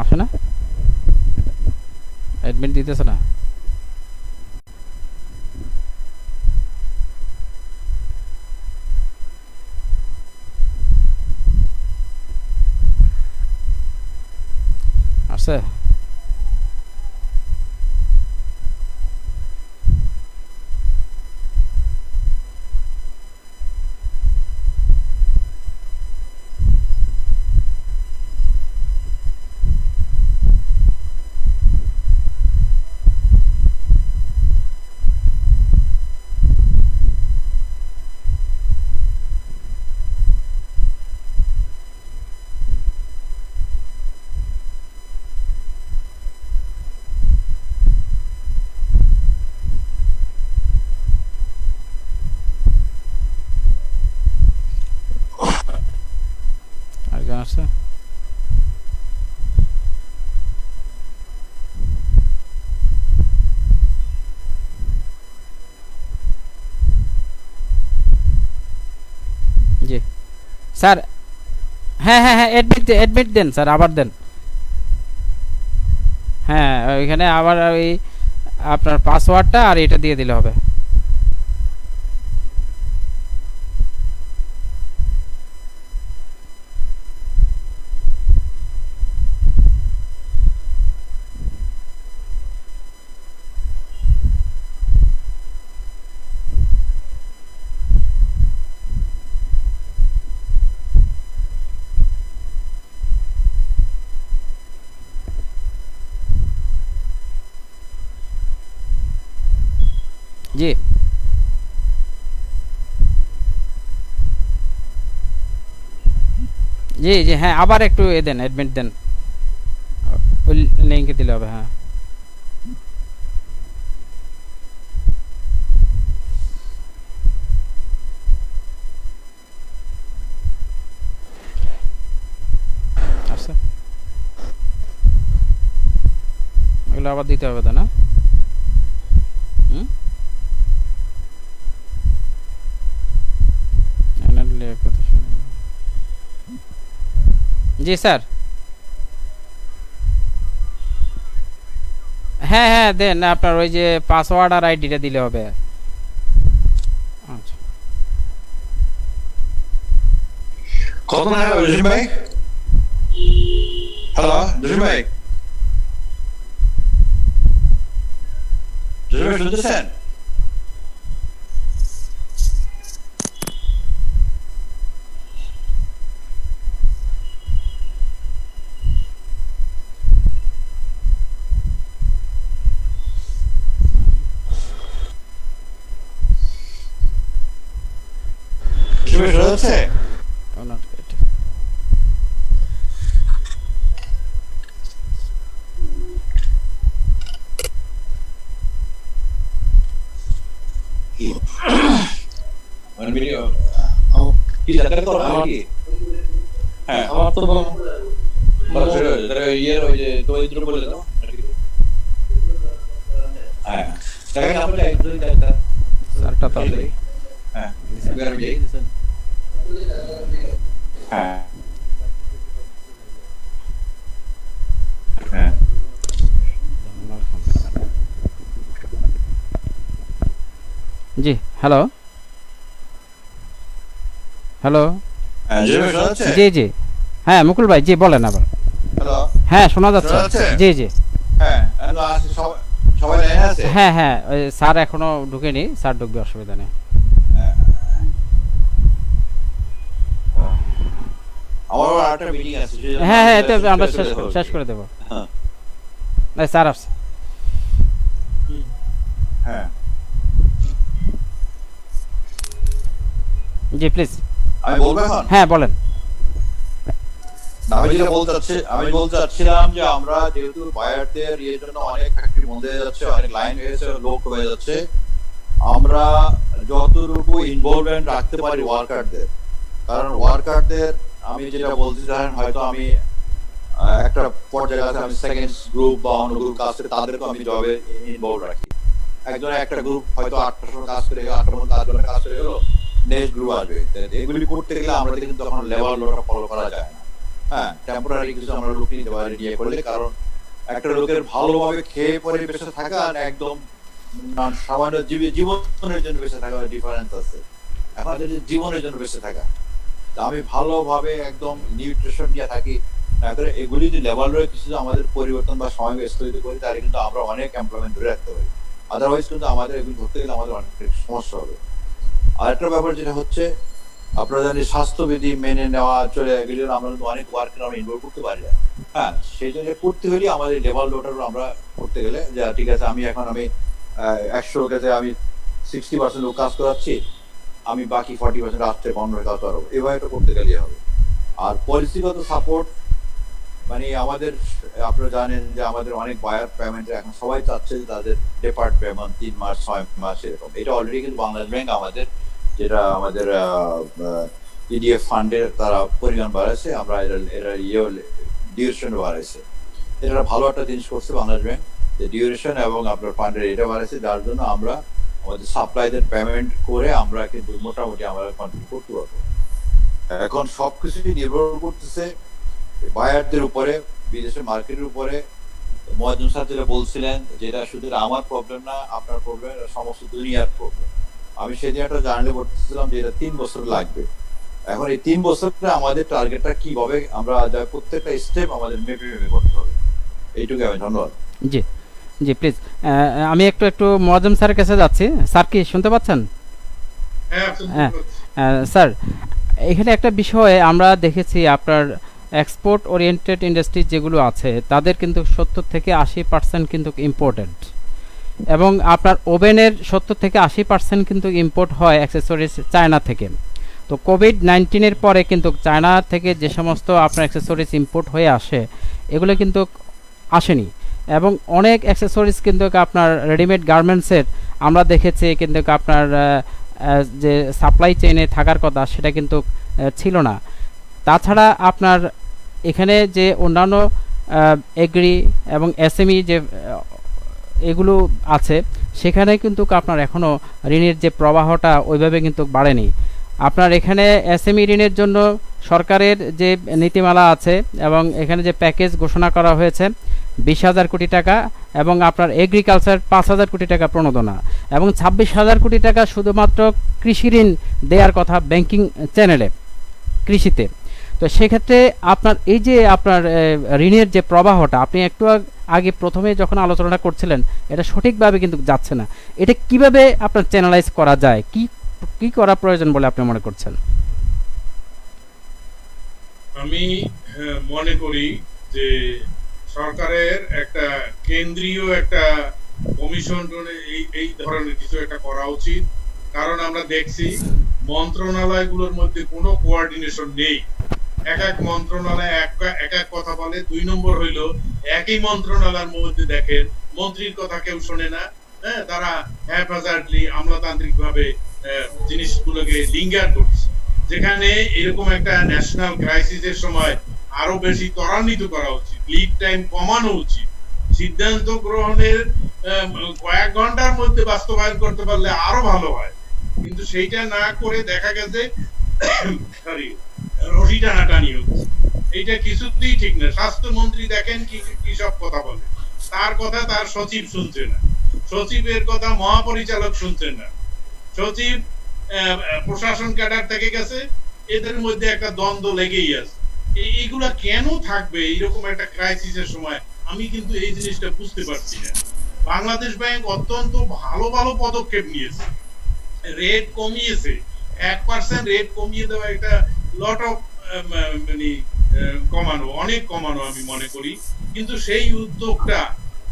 আসে না, অ্যাডমিট দিতেছে না। আসে আরেকজন আসছে। জি স্যার, হ্যাঁ হ্যাঁ হ্যাঁ, অ্যাডমিট দেন স্যার, আবার দেন। হ্যাঁ, ওইখানে আবার ওই আপনার পাসওয়ার্ডটা আর এটা দিয়ে দিলে হবে। জি জি জি, হ্যাঁ আবার একটু দেন, অ্যাডমিট দেন, ওই লিঙ্কে দিলে হবে। হ্যাঁ আচ্ছা, এগুলো আবার দিতে হবে তো না? হুম, জি স্যার। হ্যাঁ হ্যাঁ দেন, আপনার ওই যে পাসওয়ার্ড আর আইডিটা দিলে হবে। আচ্ছা কত টাকা জসিম ভাই? হ্যালো জসিম ভাই, জসিম ভাই শুনতেছেন? জসিম ভাই শোনা যাচ্ছে? not good. One video. কি জায়গা করো নাকি? হ্যাঁ আমার তো ইয়ের ওই যে তো এই দুটো বলে দাও। হ্যাঁ দেখেন আপনি এক দুই জায়গা স্যারটা তো হ্যাঁ এবার যাই। হ্যাঁ হ্যাঁ জি হ্যালো হ্যালো হ্যাঁ জসিম ভাই শোনা যাচ্ছে? জি জি হ্যাঁ মুকুল ভাই জি বলেন আবার। হ্যালো হ্যাঁ শোনা যাচ্ছে। শোনা যাচ্ছে? জি জি হ্যাঁ হ্যালো আসি সবাই লাইনে আছে? হ্যাঁ হ্যাঁ ওই স্যার এখনো ঢুকেনি, স্যার ঢুকবে, অসুবিধা নেই। আমার আরেকটা মিটিং আছে সেজন্য হ্যাঁ হ্যাঁ এটা শেষ আমরা করে শেষ দিতে হবে। শেষ করে দেবো। হ্যাঁ এই স্যার আসছে। হ্যাঁ জি প্লিজ। আমি বলবো এখন? হ্যাঁ বলেন। আমি বলতে চাচ্ছিলাম যে আমরা যেহেতু বায়ারদের এর জন্য অনেক ফ্যাক্টরি বন্ধ হয়ে যাচ্ছে, অনেক লাইন হয়ে যাচ্ছে, লোক হয়ে যাচ্ছে, আমরা যতটুকু ইনভলভমেন্ট রাখতে পারি ওয়ার্কারদের, কারণ ওয়ার্কারদের আমি যেটা বলতে চাই হয়তো আমি একটা পর্যায়ে আছে আমি সেকেন্ড গ্রুপ বা অন্য গ্রুপ কাজ করে তাদেরকে আমি জবে ইনভলভ রাখি। একজনের একটা গ্রুপ হয়তো 8টার সময় কাজ করে 8টার মধ্যে কাজ করে গেল, নেক্সট গ্রুপ আসবে। এগুলি করতে গেলে আমরা কিন্তু তখন লেবার লোটা ফলো করা যায় না। হ্যাঁ টেম্পোরারি কিছু আমরা লোক নিতে পারি নিয়ে করলে, কারণ একটা লোকের ভালোভাবে খেয়ে পরে বেঁচে থাকা আর একদম সামান্য জীবনের জন্য বেঁচে থাকা ডিফারেন্স আছে। এখন যদি জীবনের জন্য বেঁচে থাকা, আমি ভালোভাবে একদম নিউট্রিশন নিয়ে থাকি, এগুলি যদি লেবার লোয়ের কিছু আমাদের পরিবর্তন বা সময় স্থগিত করি তাহলে কিন্তু আমরা অনেক এমপ্লয়মেন্ট ধরে রাখতে পারি। আদারওয়াইজ কিন্তু আমাদের এগুলি ধরতে গেলে আমাদের অনেক সমস্যা হবে। আরেকটা ব্যাপার যেটা হচ্ছে আপনারা জানেন স্বাস্থ্যবিধি মেনে নেওয়া চলে এগুলি আমরা কিন্তু অনেক ওয়ার্কের আমরা ইনভলভ করতে পারি না। হ্যাঁ সেই জন্য করতে হলে আমাদের লেবার লোটার আমরা করতে গেলে যে ঠিক আছে আমি 100 লোকেতে আমি 60% লোক কাজ করাচ্ছি, আমি বাকি 40% রাত্রে বন্ধ হয়ে কাজ করবো, এভাবে এটা করতে গেলে হবে। আর পলিসিগত সাপোর্ট মানে আমাদের আপনারা জানেন যে আমাদের অনেক বায়ার পেমেন্ট এখন সবাই চাচ্ছে যে তাদের ডেপার্ট পেমেন্ট 3 মাস 6 মাস এরকম। এটা অলরেডি কিন্তু বাংলাদেশ ব্যাংক আমাদের যেটা আমাদের ইডিএফ ফান্ডের তারা পরিমাণ বাড়াইছে, আমরা এটা ডিউরেশন বাড়াইছে। এটা ভালো একটা জিনিস করছে বাংলাদেশ ব্যাংক, যে ডিউরেশন এবং আপনার ফান্ডের এটা বাড়াইছে, যার জন্য আমরা আমাদের সাপ্লাইদের পেমেন্ট করে আমরা কিন্তু মোটামুটি আমরা কন্ট্রোল করতে পারবো। এখন সবকিছুই নির্ভর করতেছে বায়ারদের উপরে, বিদেশের মার্কেটের উপরে। মহাজন স্যার যেটা বলছিলেন যেটা শুধু আমার প্রবলেম না, আপনার প্রবলেম, সমস্ত দুনিয়ার প্রবলেম। আমি সেদিন একটা জার্নালে পড়তেছিলাম যে এটা 3 বছর লাগবে। এখন এই 3 বছরে আমাদের টার্গেটটা কিভাবে আমরা প্রত্যেকটা স্টেপ আমাদের মেপে করতে হবে, এইটুকু। আমি ধন্যবাদ। জি জি প্লিজ আমি একটু মোয়াজ্জেম স্যারের কাছে যাচ্ছি। স্যার কি শুনতে পাচ্ছেন? হ্যাঁ স্যার এখানে একটা বিষয় আমরা দেখেছি, আপনার এক্সপোর্ট ওরিয়েন্টেড ইন্ডাস্ট্রি যেগুলো আছে তাদের কিন্তু 70 থেকে 80% কিন্তু ইম্পোর্টেড, এবং আপনার ওভেনের 70 থেকে 80% কিন্তু ইম্পোর্ট হয় অ্যাক্সেসরিজ চায়না থেকে। তো কোভিড-19 পরে কিন্তু চায়না থেকে যে সমস্ত আপনার অ্যাক্সেসরিজ ইম্পোর্ট হয়ে আসে এগুলো কিন্তু আসেনি, এবং অনেক অ্যাক্সেসরিজ কিন্তু আপনার রেডিমেড গার্মেন্টসের আমরা দেখেছি কিন্তু আপনার যে সাপ্লাই চেইনে থাকার কথা সেটা কিন্তু ছিল না। তাছাড়া আপনার এখানে যে অন্যান্য এগ্রি এবং এসএমই যে এগুলো আছে সেখানে কিন্তু আপনার এখনও ঋণের যে প্রবাহটা ওইভাবে কিন্তু বাড়েনি। আপনার এখানে এসএমই ঋণের জন্য সরকারের যে নীতিমালা আছে এবং এখানে যে প্যাকেজ ঘোষণা করা হয়েছে 20,000 কোটি টাকা এবং আপনার এগ্রিকালচার 5,000 কোটি টাকা প্রণোদনা এবং 26,000 কোটি টাকা শুধুমাত্র কৃষি ঋণ দেওয়ার কথা ব্যাংকিং চ্যানেলে কৃষিতে। তো সেক্ষেত্রে আপনার এই যে আপনার ঋণের যে প্রবাহটা আপনি একটু আগে প্রথমে যখন আলোচনা করছিলেন এটা সঠিকভাবে কিন্তু যাচ্ছে না, এটা কিভাবে আপনার চ্যানেলাইজ করা যায়, কি কি করা প্রয়োজন বলে আপনি মনে করছেন? আমি মনে করি যে সরকারের একটা কেন্দ্রীয় একটা কমিশন এই ধরনের কিছু একটা করা উচিত। কারণ আমরা দেখছি মন্ত্রণালয়গুলোর মধ্যে কোনো কোঅর্ডিনেশন নেই। এক এক মন্ত্রণালয় এক এক কথা বলে। 2 নম্বর হইলো একই মন্ত্রণালয়ের মধ্যে দেখেন মন্ত্রীর কথা কেউ শোনে না। হ্যাঁ, তারা হ্যাপজার্ডলি আমলাতান্ত্রিক ভাবে জিনিসগুলোকে লিঙ্গার করছে, যেখানে এরকম একটা ন্যাশনাল ক্রাইসিসের সময় আরো বেশি ত্বরান্বিত করা উচিত, লিড টাইম কমানো উচিত, সিদ্ধান্ত গ্রহণের কয়েক ঘন্টার মধ্যে বাস্তবায়ন করতে পারলে আরো ভালো হয়। কিন্তু সেইটা না করে দেখা গেছে সরি রশি টানাটানি হচ্ছে। এইটা কিছুতেই ঠিক না। স্বাস্থ্যমন্ত্রী দেখেন কি সব কথা বলে, তার কথা তার সচিব শুনছে না, সচিবের কথা মহাপরিচালক শুনছেন না, সচিব প্রশাসন ক্যাডার থেকে গেছে, এদের মধ্যে একটা দ্বন্দ্ব লেগেই আছে। এইগুলা কেন থাকবে এইরকম একটা ক্রাইসিসের সময়? আমি কিন্তু এই জিনিসটা বুঝতে পারছি না। বাংলাদেশ ব্যাংক অত্যন্ত ভালো ভালো পদক্ষেপ নিয়েছে, রেট কমিয়েছে, 1% রেট কমিয়ে দেওয়া একটা লট অফ মানে কমানো, অনেক কমানো আমি মনে করি। কিন্তু সেই উদ্যোগটা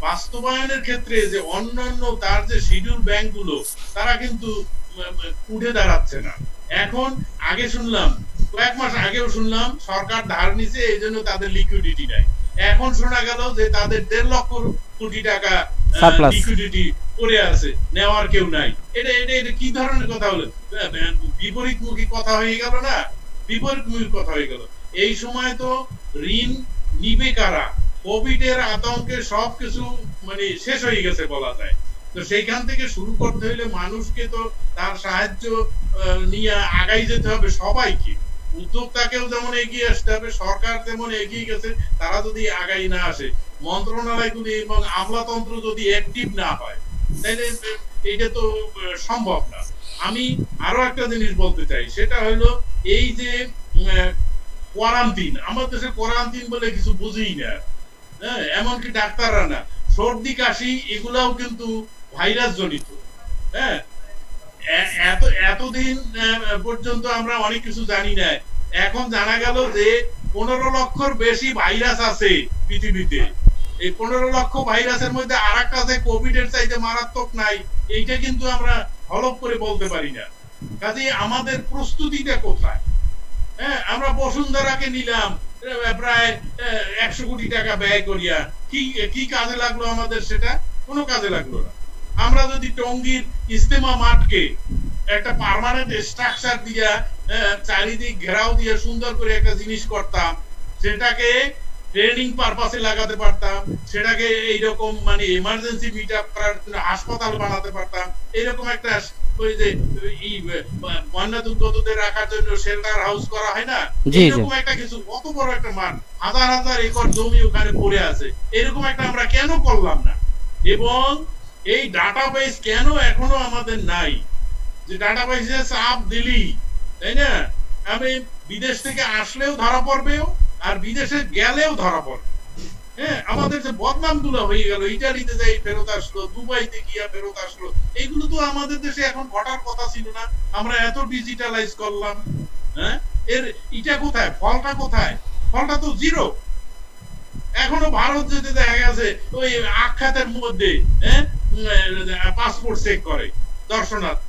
বাস্তবায়নের ক্ষেত্রে যে অন্যান্য তার যে শিডিউল ব্যাংকগুলো তারা কিন্তু উঠে দাঁড়াচ্ছে না। এখন আগে শুনলাম, কয়েক মাস আগেও শুনলাম সরকার ধার নিছে এই জন্য তাদের লিকুইডিটি নাই। এখন শোনা গেল যে তাদের 1.5 লক্ষ কোটি টাকা লিকুইডিটি পড়ে আছে, নেওয়ার কেউ নাই। এটা কি ধরনের কথা হলো? বিপরীতমুখী কথা হয়ে গেল না? বিপরীতমুখী কথা হয়ে গেল। এই সময় তো ঋণ নিবে কারা? কোভিড এর আতঙ্কে সবকিছু মানে শেষ হয়ে গেছে বলা যায়। তো সেইখান থেকে শুরু করতে হলে মানুষকে তো তার সাহায্য নিয়ে আগাই যেতে হবে সবাইকে। উদ্যোক্তাকেও যেমন এগিয়ে আসতে হবে, সরকার যেমন এগিয়ে গেছে, তারা যদি আগাই না আসে, মন্ত্রণালয়গুলি এবং আমলাতন্ত্র যদি অ্যাক্টিভ না হয়, তাহলে এটা তো সম্ভব না। আমি আরো একটা জিনিস বলতে চাই, সেটা হলো এই যে কোয়ারান্টিন, আমাদের দেশে কোয়ারান্টিন বলে কিছু বুঝিই না। হ্যাঁ, এমনকি ডাক্তাররা না, সর্দি কাশি এগুলাও কিন্তু ভাইরাস জনিত। হ্যাঁ, এতদিন পর্যন্ত আমরা অনেক কিছু জানি না। এখন জানা গেল যে 15 লক্ষর বেশি ভাইরাস আছে পৃথিবীতে। এই 15 লক্ষ ভাইরাসের মধ্যে আরেকটা যে কোভিড এর চাইতে মারাত্মক নাই, এইটা কিন্তু আমরা হলফ করে বলতে পারি না। কাজে আমাদের প্রস্তুতিটা কোথায়? হ্যাঁ, আমরা বসুন্ধরাকে নিলাম প্রায় 100 কোটি টাকা ব্যয় করিয়া, কি কাজে লাগলো আমাদের? সেটা কোনো কাজে লাগলো না। আমরা যদি টঙ্গীর ইস্তেমা মাঠকে একটা পার্মানেন্ট স্ট্রাকচার দিয়া চারিদিক ঘেরাও দিয়ে সুন্দর করে একটা জিনিস করতাম, সেটাকে ট্রেনিং পারপাসে লাগাতে পারতাম, সেটাকে এইরকম মানে ইমার্জেন্সি মিট আপ করার জন্য হাসপাতাল বানাতে পারতাম, এইরকম একটা ওই যে বন্যা দুর্গতদের রাখার জন্য শেল্টার হাউস করা হয় না, এরকম একটা কিছু। কত বড় একটা মাঠ, হাজার হাজার একর জমি ওখানে পড়ে আছে, এরকম একটা আমরা কেন করলাম না? এবং এই ডাটাবেস কেন এখনো আমাদের নাই? যে ডাটাবেসে চাপ দিলি, তাই না, আমি বিদেশ থেকে আসলেও ধরা পড়বেও আর বিদেশে গেলেও ধরা পড়বে। হ্যাঁ, আমাদের যে বদনাম গুলো হয়ে গেল, ইটালিতে যাই ফেরত আসলো, দুবাইতে গিয়া ফেরত আসলো, এইগুলো তো আমাদের দেশে এখন ঘটার কথা ছিল না। আমরা এত ডিজিটালাইজ করলাম। হ্যাঁ, এর এটা কোথায়? ফলটা কোথায়? ফলটা তো জিরো। এখনো ভারত যেতে দেখা গেছে ওই আখ্যাতের মধ্যে পাসপোর্ট চেক করে দর্শনার্থী।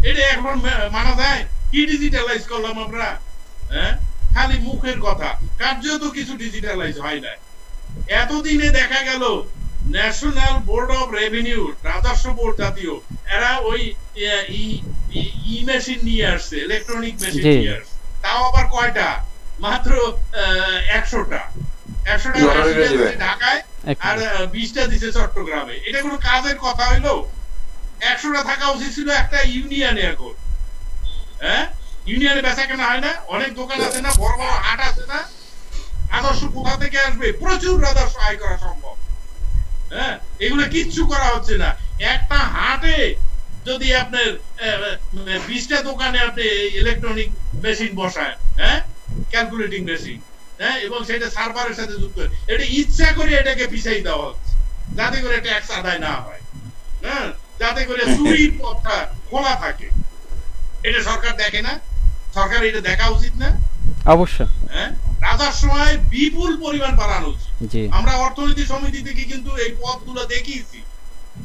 এটা এখন মানা যায়? কি ডিজিটালাইজ করলাম আমরা? হ্যাঁ, খালি মুখের কথা, কার্যত কিছু ডিজিটালাইজ হয় না। এতদিনে দেখা গেল ন্যাশনাল বোর্ড অফ রেভিনিউ, রাজস্ব বোর্ড জাতীয়, এরা ওই ই মেশিন নিয়ে আসছে, ইলেকট্রনিক মেশিন নিয়ে আসছে। তাও আবার কয়টা? মাত্র 100টা। 100টা ঢাকায় আর 20টা দিছে চট্টগ্রামে। এটা কোনো কাজের কথা হইলো? 100টা থাকা উচিত ছিল একটা ইউনিয়নে। এখন হ্যাঁ, ইউনিয়নে বেচা কেনা হয় না? অনেক দোকান আছে না, বড় বড় হাট আছে না? রাজস্ব কোথা থেকে আসবে? প্রচুর রাজস্ব আয় করা সম্ভব। হ্যাঁ, এগুলো কিচ্ছু করা হচ্ছে না। একটা হাটে যদি আপনার 20টা দোকানে আপনি ইলেকট্রনিক মেশিন বসায়, হ্যাঁ, ক্যালকুলেটিং মেশিন, হ্যাঁ, এবং সেটা সার্ভারের সাথে যুক্ত, এটা ইচ্ছা করে এটাকে পিছাই দেওয়া হচ্ছে যাতে করে ট্যাক্স আদায় না হয়, হ্যাঁ, যাতে করে চুরির পথটা খোলা থাকে। এটা সরকার দেখে না? সরকার এটা দেখা উচিত না? অবশ্যই। হ্যাঁ, রাজস্বয় বিপুল পরিমাণ বাড়ানো উচিত। জি। আমরা অর্থনীতি সমিতি থেকে কিন্তু এই পথগুলো দেখিয়েছি,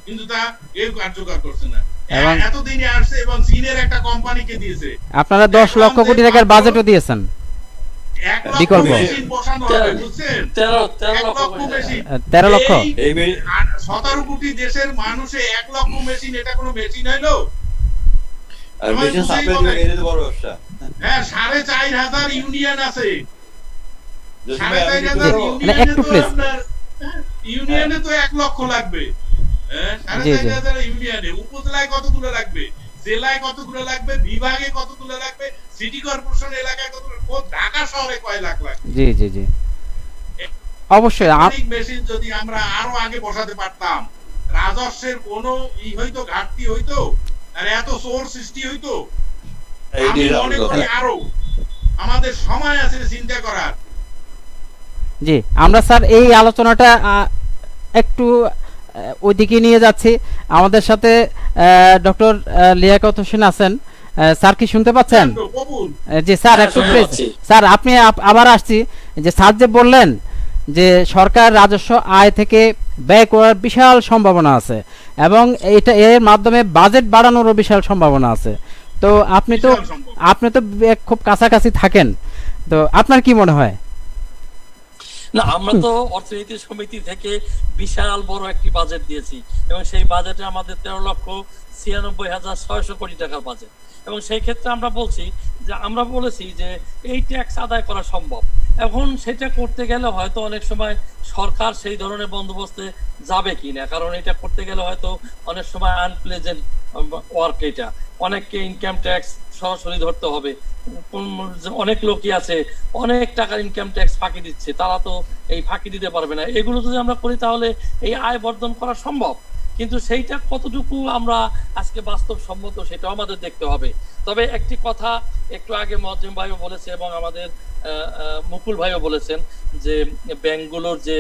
কিন্তু তা কেউ কার্যকর করছে না। এবং এতদিনে আসছে এবং চীনের একটা কোম্পানিকে দিয়েছে, আপনারা 10 লক্ষ কোটি টাকার বাজেটও দিয়েছেন 1 লক্ষ বিকল্প। মেশিন বসানো হবে, বুঝছেন? 13 1 লক্ষ লক্ষ মেশিন, 13 লক্ষ। এই 17 কোটি দেশের মানুষে 1 লক্ষ মেশিন, এটা কোনো মেশিন হইলো? আর মেশিন সাপ্লাই দিবে, এটা তো বড় ব্যবসা। হ্যাঁ, 4,500 ইউনিয়ন আছে। যদি ভাই আমি 4,500 তো- মানে একটু please। ইউনিয়নে তো 1 লক্ষ লাগবে। হ্যাঁ, জি, জি। 4,500 ইউনিয়নে উপজেলায় কতগুলো লাগবে, জেলায় কতগুলো লাগবে, বিভাগে কতগুলো লাগবে, সিটি কর্পোরেশন এলাকায় কতগুলো, ঢাকা শহরে কয় লাখ লাগবে? জি জি জি, অবশ্যই। অনেক মেশিন যদি আমরা আরো আগে বসাতে পারতাম, রাজস্বের কোনো হইতো, ঘাটতি হইতো, আর এত চোর সৃষ্টি হইতো। আমি এইটাই মনে রাখলো। করি আরো আমাদের সময় আছে চিন্তা করার। জি, আমরা স্যার এই আলোচনাটা একটু ওইদিকে নিয়ে যাচ্ছি। আমাদের সাথে ডক্টর লিয়াকত হোসেন আছেন। স্যার কি শুনতে পাচ্ছেন? কবুল। জি স্যার, হ্যাঁ, একটু শুনতে প্লিজ। পাচ্ছি। স্যার আপনি আবার আসছি যে স্যার যে বললেন যে সরকার রাজস্ব আয় থেকে ব্যয় করার বিশাল সম্ভাবনা আছে এবং এটা এর মাধ্যমে বাজেট বাড়ানোরও বিশাল সম্ভাবনা আছে। তো আপনি তো বিশাল সম্ভব। আপনি তো খুব কাছাকাছি থাকেন, তো আপনার কি মনে হয়? না, আমরা তো অর্থনীতি সমিতি থেকে বিশাল বড় একটি বাজেট দিয়েছি এবং সেই বাজেটে আমাদের 13,96,600 কোটি টাকার বাজেট। এবং সেই ক্ষেত্রে আমরা বলছি যে আমরা বলেছি যে এই ট্যাক্স আদায় করা সম্ভব। এখন সেটা করতে গেলে হয়তো অনেক সময় সরকার সেই ধরনের বন্দোবস্তে যাবে কিনা, কারণ এটা করতে গেলে হয়তো অনেক সময় আনপ্লেজেন্ট ওয়ার্ক, এটা অনেককে ইনকাম ট্যাক্স সরাসরি ধরতে হবে। অনেক লোকই আছে অনেক টাকার ইনকাম ট্যাক্স ফাঁকি দিচ্ছে, তারা তো এই ফাঁকি দিতে পারবে না। এগুলো যদি আমরা করি তাহলে এই আয় বর্ধন করা সম্ভব, কিন্তু সেইটা কতটুকু আমরা আজকে বাস্তবসম্মত সেটাও আমাদের দেখতে হবে। তবে একটি কথা একটু আগে মজ্জেম ভাইও বলেছে এবং আমাদের মুকুল ভাইও বলেছেন যে ব্যাংকগুলোর যে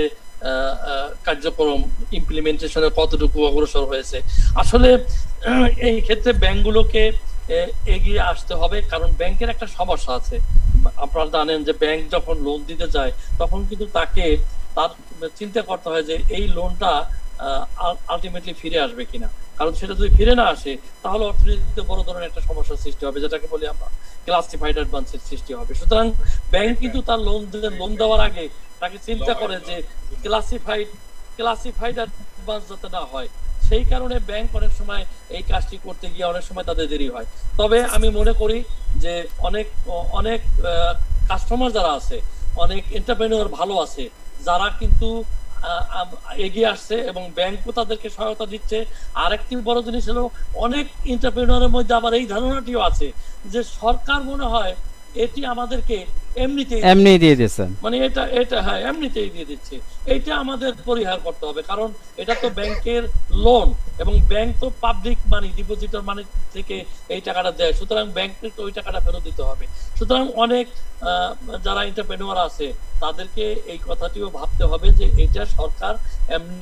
কার্যক্রম ইমপ্লিমেন্টেশনে কতটুকু অগ্রসর হয়েছে। আসলে এই ক্ষেত্রে ব্যাংকগুলোকে এগিয়ে আসতে হবে, কারণ ব্যাংকের একটা সমস্যা আছে। আপনারা জানেন যে ব্যাংক যখন লোন দিতে যায় তখন কিন্তু তাকে তার চিন্তা করতে হয় যে এই লোনটা আলটিমেটলি ফিরে আসবে কিনা, কারণ সেটা যদি ফিরে না আসে তাহলে অর্থনীতিতে বড় ধরনের একটা সমস্যার সৃষ্টি হবে, যেটাকে বলি আমরা ক্লাসিফাইড অ্যাডভান্সের সৃষ্টি হবে। সুতরাং ব্যাংক কিন্তু তার লোন দেওয়ার আগে তাকে চিন্তা করে যে ক্লাসিফাইড অ্যাডভান্স যাতে না হয়। সেই কারণে ব্যাংক অনেক সময় এই কাজটি করতে গিয়ে অনেক সময় তাদের দেরি হয়। তবে আমি মনে করি যে অনেক কাস্টমার যারা আছে, অনেক এন্টারপ্রেনিউর ভালো আছে যারা কিন্তু এগিয়ে আসছে এবং ব্যাংকও তাদেরকে সহায়তা দিচ্ছে। আরেকটি বড় জিনিস হলো অনেক এন্টারপ্রেনিউরের মধ্যে আবার এই ধারণাটিও আছে যে সরকার মনে হয় এটি আমাদেরকে এমনি দিয়ে দিচ্ছে, মানে এটা হ্যাঁ এমনিতেই দিয়ে দিচ্ছে। এইটা আমাদের পরিহার করতে হবে, কারণ এটা তো ব্যাংকের লোন এবং ব্যাংক তো পাবলিক মানি, ডিপোজিটর মানি থেকে এই টাকাটা দেয়, সুতরাং ব্যাংককে তো ওই টাকাটা ফেরত দিতে হবে। সুতরাং অনেক যারা এন্টারপ্রেনিউর আছে তাদেরকে এই কথাটিও ভাবতে হবে যে এটা সরকার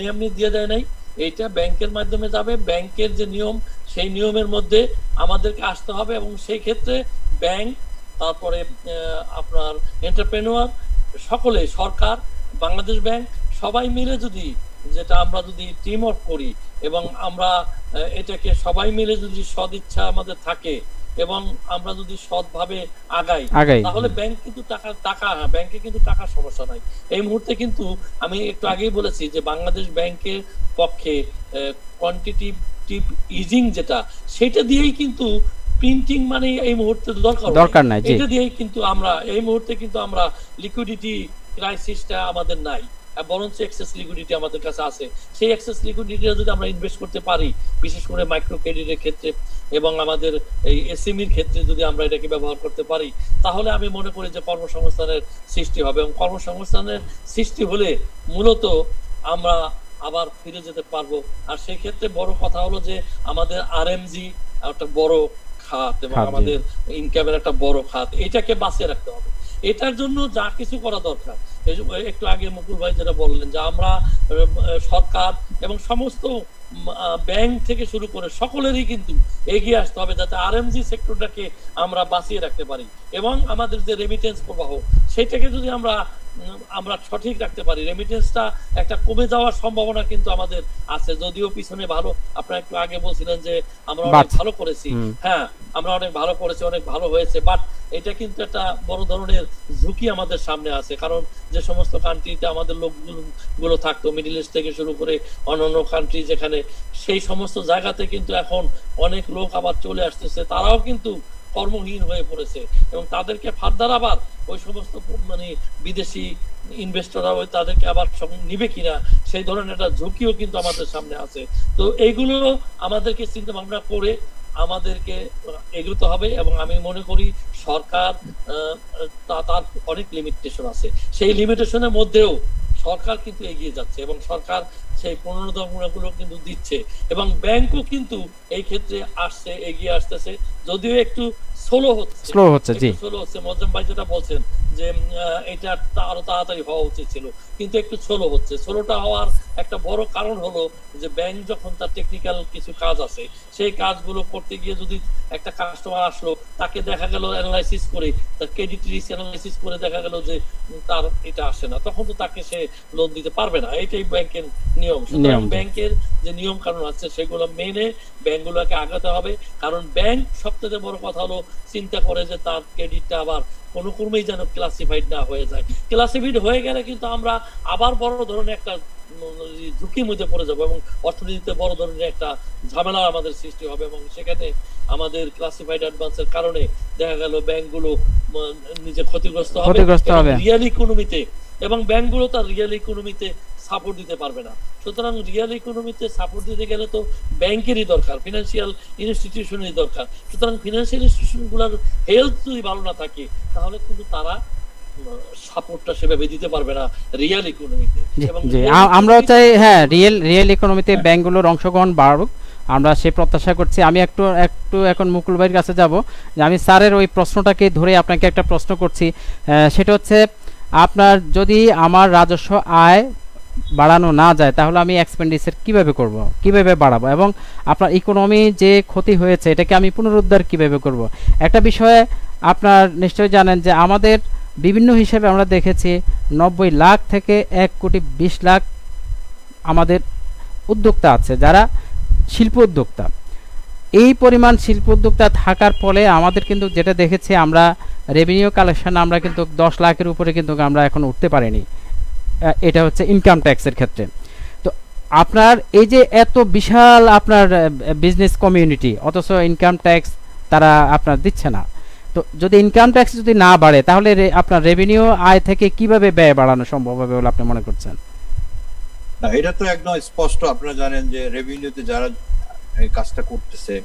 এমনি দিয়ে দেয় নাই, এইটা ব্যাংকের মাধ্যমে যাবে। ব্যাংকের যে নিয়ম সেই নিয়মের মধ্যে আমাদেরকে আসতে হবে এবং সেই ক্ষেত্রে ব্যাংক, তারপরে আপনার এন্টারপ্রেনিউর, সকলে, সরকার, বাংলাদেশ ব্যাংক সবাই মিলে যেটা আমরা যদি টিম ওয়ার্ক করি এবং আমরা এটাকে সবাই মিলে যদি সদিচ্ছা আমাদের থাকে এবং আমরা যদি সৎভাবে আগাই তাহলে ব্যাংক কিন্তু ব্যাংকে কিন্তু টাকার সমস্যা নাই। এই মুহূর্তে কিন্তু আমি একটু আগেই বলেছি যে বাংলাদেশ ব্যাংকের পক্ষে কোয়ান্টিটেটিভ ইজিং যেটা, সেটা দিয়েই কিন্তু প্রিন্টিং মানে এই মুহূর্তে দরকার নাই, এটা দিয়েই কিন্তু আমরা এই মুহূর্তে কিন্তু আমরা লিকুইডিটি ক্রাইসিসটা আমাদের নাই, বরঞ্চ এক্সেস লিকুইডিটি আমাদের কাছে আছে। সেই এক্সেস লিকুইডিটিটা যদি আমরা ইনভেস্ট করতে পারি, বিশেষ করে মাইক্রো ক্রেডিটের ক্ষেত্রে এবং আমাদের এই এসএমইর ক্ষেত্রে যদি আমরা এটাকে ব্যবহার করতে পারি, তাহলে আমি মনে করি যে কর্মসংস্থানের সৃষ্টি হবে এবং কর্মসংস্থানের সৃষ্টি হলে মূলত আমরা আবার ফিরে যেতে পারবো। আর সেই ক্ষেত্রে বড় কথা হলো যে আমাদের আরএমজি একটা বড় খাত এবং খাত, জি। আমাদের ইনকামের একটা বড় খাত, এটাকে বাঁচিয়ে রাখতে হবে। এটার জন্য যা কিছু করা দরকার, একটু আগে মুকুল ভাই যেটা বললেন যে আমরা সরকার এবং সমস্ত ব্যাংক থেকে শুরু করে সকলেরই কিন্তু এগিয়ে আসতে হবে যাতে আরএমজি সেক্টরটাকে আমরা বাঁচিয়ে রাখতে পারি এবং আমাদের যে রেমিটেন্স প্রবাহ সেটাকে যদি আমরা সঠিক রাখতে পারি। রেমিটেন্সটা একটা কমে যাওয়ার সম্ভাবনা কিন্তু আমাদের আছে, যদিও পিছনে ভালো, আপনারা একটু আগে বলছিলেন যে আমরা অনেক ভালো করেছি, হ্যাঁ আমরা অনেক ভালো করেছি, অনেক ভালো হয়েছে, বাট এটা কিন্তু একটা বড় ধরনের ঝুঁকি আমাদের সামনে আছে। কারণ যে সমস্ত কান্ট্রিতে আমাদের লোকগুলো থাকতো, মিডল ইস্ট থেকে শুরু করে অন্যান্য কান্ট্রি যেখানে, সেই সমস্ত জায়গাতে কিন্তু এখন অনেক লোক আবার চলে আসতেছে, তারাও কিন্তু কর্মহীন হয়ে পড়েছে এবং তাদেরকে ফার্দার আবার ওই সমস্ত মানে বিদেশি ইনভেস্টররা তাদেরকে আবার নিবে কিনা সেই ধরনের একটা ঝুঁকিও কিন্তু আমাদের সামনে আছে। তো এইগুলো আমাদেরকে চিন্তা ভাবনা করে আমাদেরকে এগোতে হবে এবং আমি মনে করি সরকার তার অনেক লিমিটেশন আছে, সেই লিমিটেশনের মধ্যেও সরকার কিন্তু এগিয়ে যাচ্ছে এবং সরকার সেই প্রণোদনাগুলো কিন্তু দিচ্ছে এবং ব্যাংকও কিন্তু এই ক্ষেত্রে আসছে, এগিয়ে আসতেছে, যদিও একটু স্লো হচ্ছে জি স্লো হচ্ছে। মজ্জাম ভাই যেটা বলছেন যে এটা আরো তাড়াতাড়ি হওয়া উচিত ছিল, কিন্তু একটু স্লো হচ্ছে। স্লোটা হওয়ার একটা বড় কারণ হলো যে ব্যাংক যখন তার টেকনিক্যাল কিছু কাজ আছে সেই কাজগুলো করতে গিয়ে যদি একটা কাস্টমার আসলো, তাকে দেখা গেল অ্যানালাইসিস করে, তার ক্রেডিট রিস্ক অ্যানালাইসিস করে দেখা গেল যে তার এটা আসে না, তখন তো তাকে সে লোন দিতে পারবে না। এটাই ব্যাংকের নিয়ম। সুতরাং ব্যাংকের যে নিয়ম কানুন আছে সেগুলো মেনে ব্যাংকগুলোকে আগাতে হবে, কারণ ব্যাংক সবচেয়ে বড় কথা হলো চিন্তা করে যে তার ক্রেডিটটা আবার কোনো ক্রমেই যেন ক্লাসিফাইড না হয়ে যায়। ক্লাসিফাইড হয়ে গেলে কিন্তু আমরা আবার বড় ধরনের একটা ঝুঁকির মধ্যে পড়ে যাবো এবং অর্থনীতিতে বড় ধরনের একটা ঝামেলা আমাদের সৃষ্টি হবে এবং সেখানে আমাদের ক্লাসিফাইড অ্যাডভান্সের কারণে দেখা গেল ব্যাংকগুলো নিজে ক্ষতিগ্রস্ত হবে রিয়েল ইকোনমিতে, এবং ব্যাংকগুলো তার রিয়েল ইকোনমিতে সাপোর্ট দিতে পারবে না। সুতরাং রিয়েল ইকোনমিতে সাপোর্ট দিতে গেলে তো ব্যাংকেরই দরকার, ফিনান্সিয়াল ইনস্টিটিউশনেরই দরকার। সুতরাং ফিনান্সিয়াল ইনস্টিটিউশনগুলোর হেলথ যদি ভালো না থাকে তাহলে কিন্তু তারা সাপোর্টটা সেভাবে দিতে পারবে না রিয়েল ইকোনমিতে। আমরাও চাই হ্যাঁ রিয়েল ইকোনমিতে ব্যাংকগুলোর অংশগ্রহণ বাড়ুক, আমরা সে প্রত্যাশা করছি। আমি একটু এখন মুকুল ভাইয়ের কাছে যাব, যে আমি স্যারের ওই প্রশ্নটাকে ধরে আপনাকে একটা প্রশ্ন করছি, সেটা হচ্ছে আপনার যদি আমার রাজস্ব আয় বাড়ানো না যায় তাহলে আমি এক্সপেন্ডিচার কিভাবে বাড়াবো, এবং আপনার ইকোনমি যে ক্ষতি হয়েছে এটাকে আমি পুনরুদ্ধার কিভাবে করব। একটা বিষয়ে আপনার নিশ্চয়ই জানেন যে আমাদের বিভিন্ন হিসেবে আমরা দেখেছি 90 লাখ থেকে 1,20,00,000 আমাদের উদ্যোক্তা আছে যারা শিল্প উদ্যোক্তা। এই পরিমাণ শিল্প উদ্যোক্তা থাকার ফলে আমাদের কিন্তু যেটা দেখেছি আমরা রেভিনিউ কালেকশন আমরা কিন্তু 10 লাখের উপরে কিন্তু আমরা এখন উঠতে পারিনি, এটা হচ্ছে ইনকাম ট্যাক্সের ক্ষেত্রে। তো আপনার এই যে এত বিশাল আপনার বিজনেস কমিউনিটি অথচ ইনকাম ট্যাক্স তারা আপনার দিচ্ছে না, তো যদি ইনকাম ট্যাক্স যদি না বাড়ে তাহলে আপনার রেভিনিউ আয় থেকে কিভাবে ব্যয় বাড়ানো সম্ভব হবে বলে আপনি মনে করছেন? না, এটা তো একদম স্পষ্ট। আপনারা জানেন যে রেভিনিউতে যারা এই কাজটা করতেছে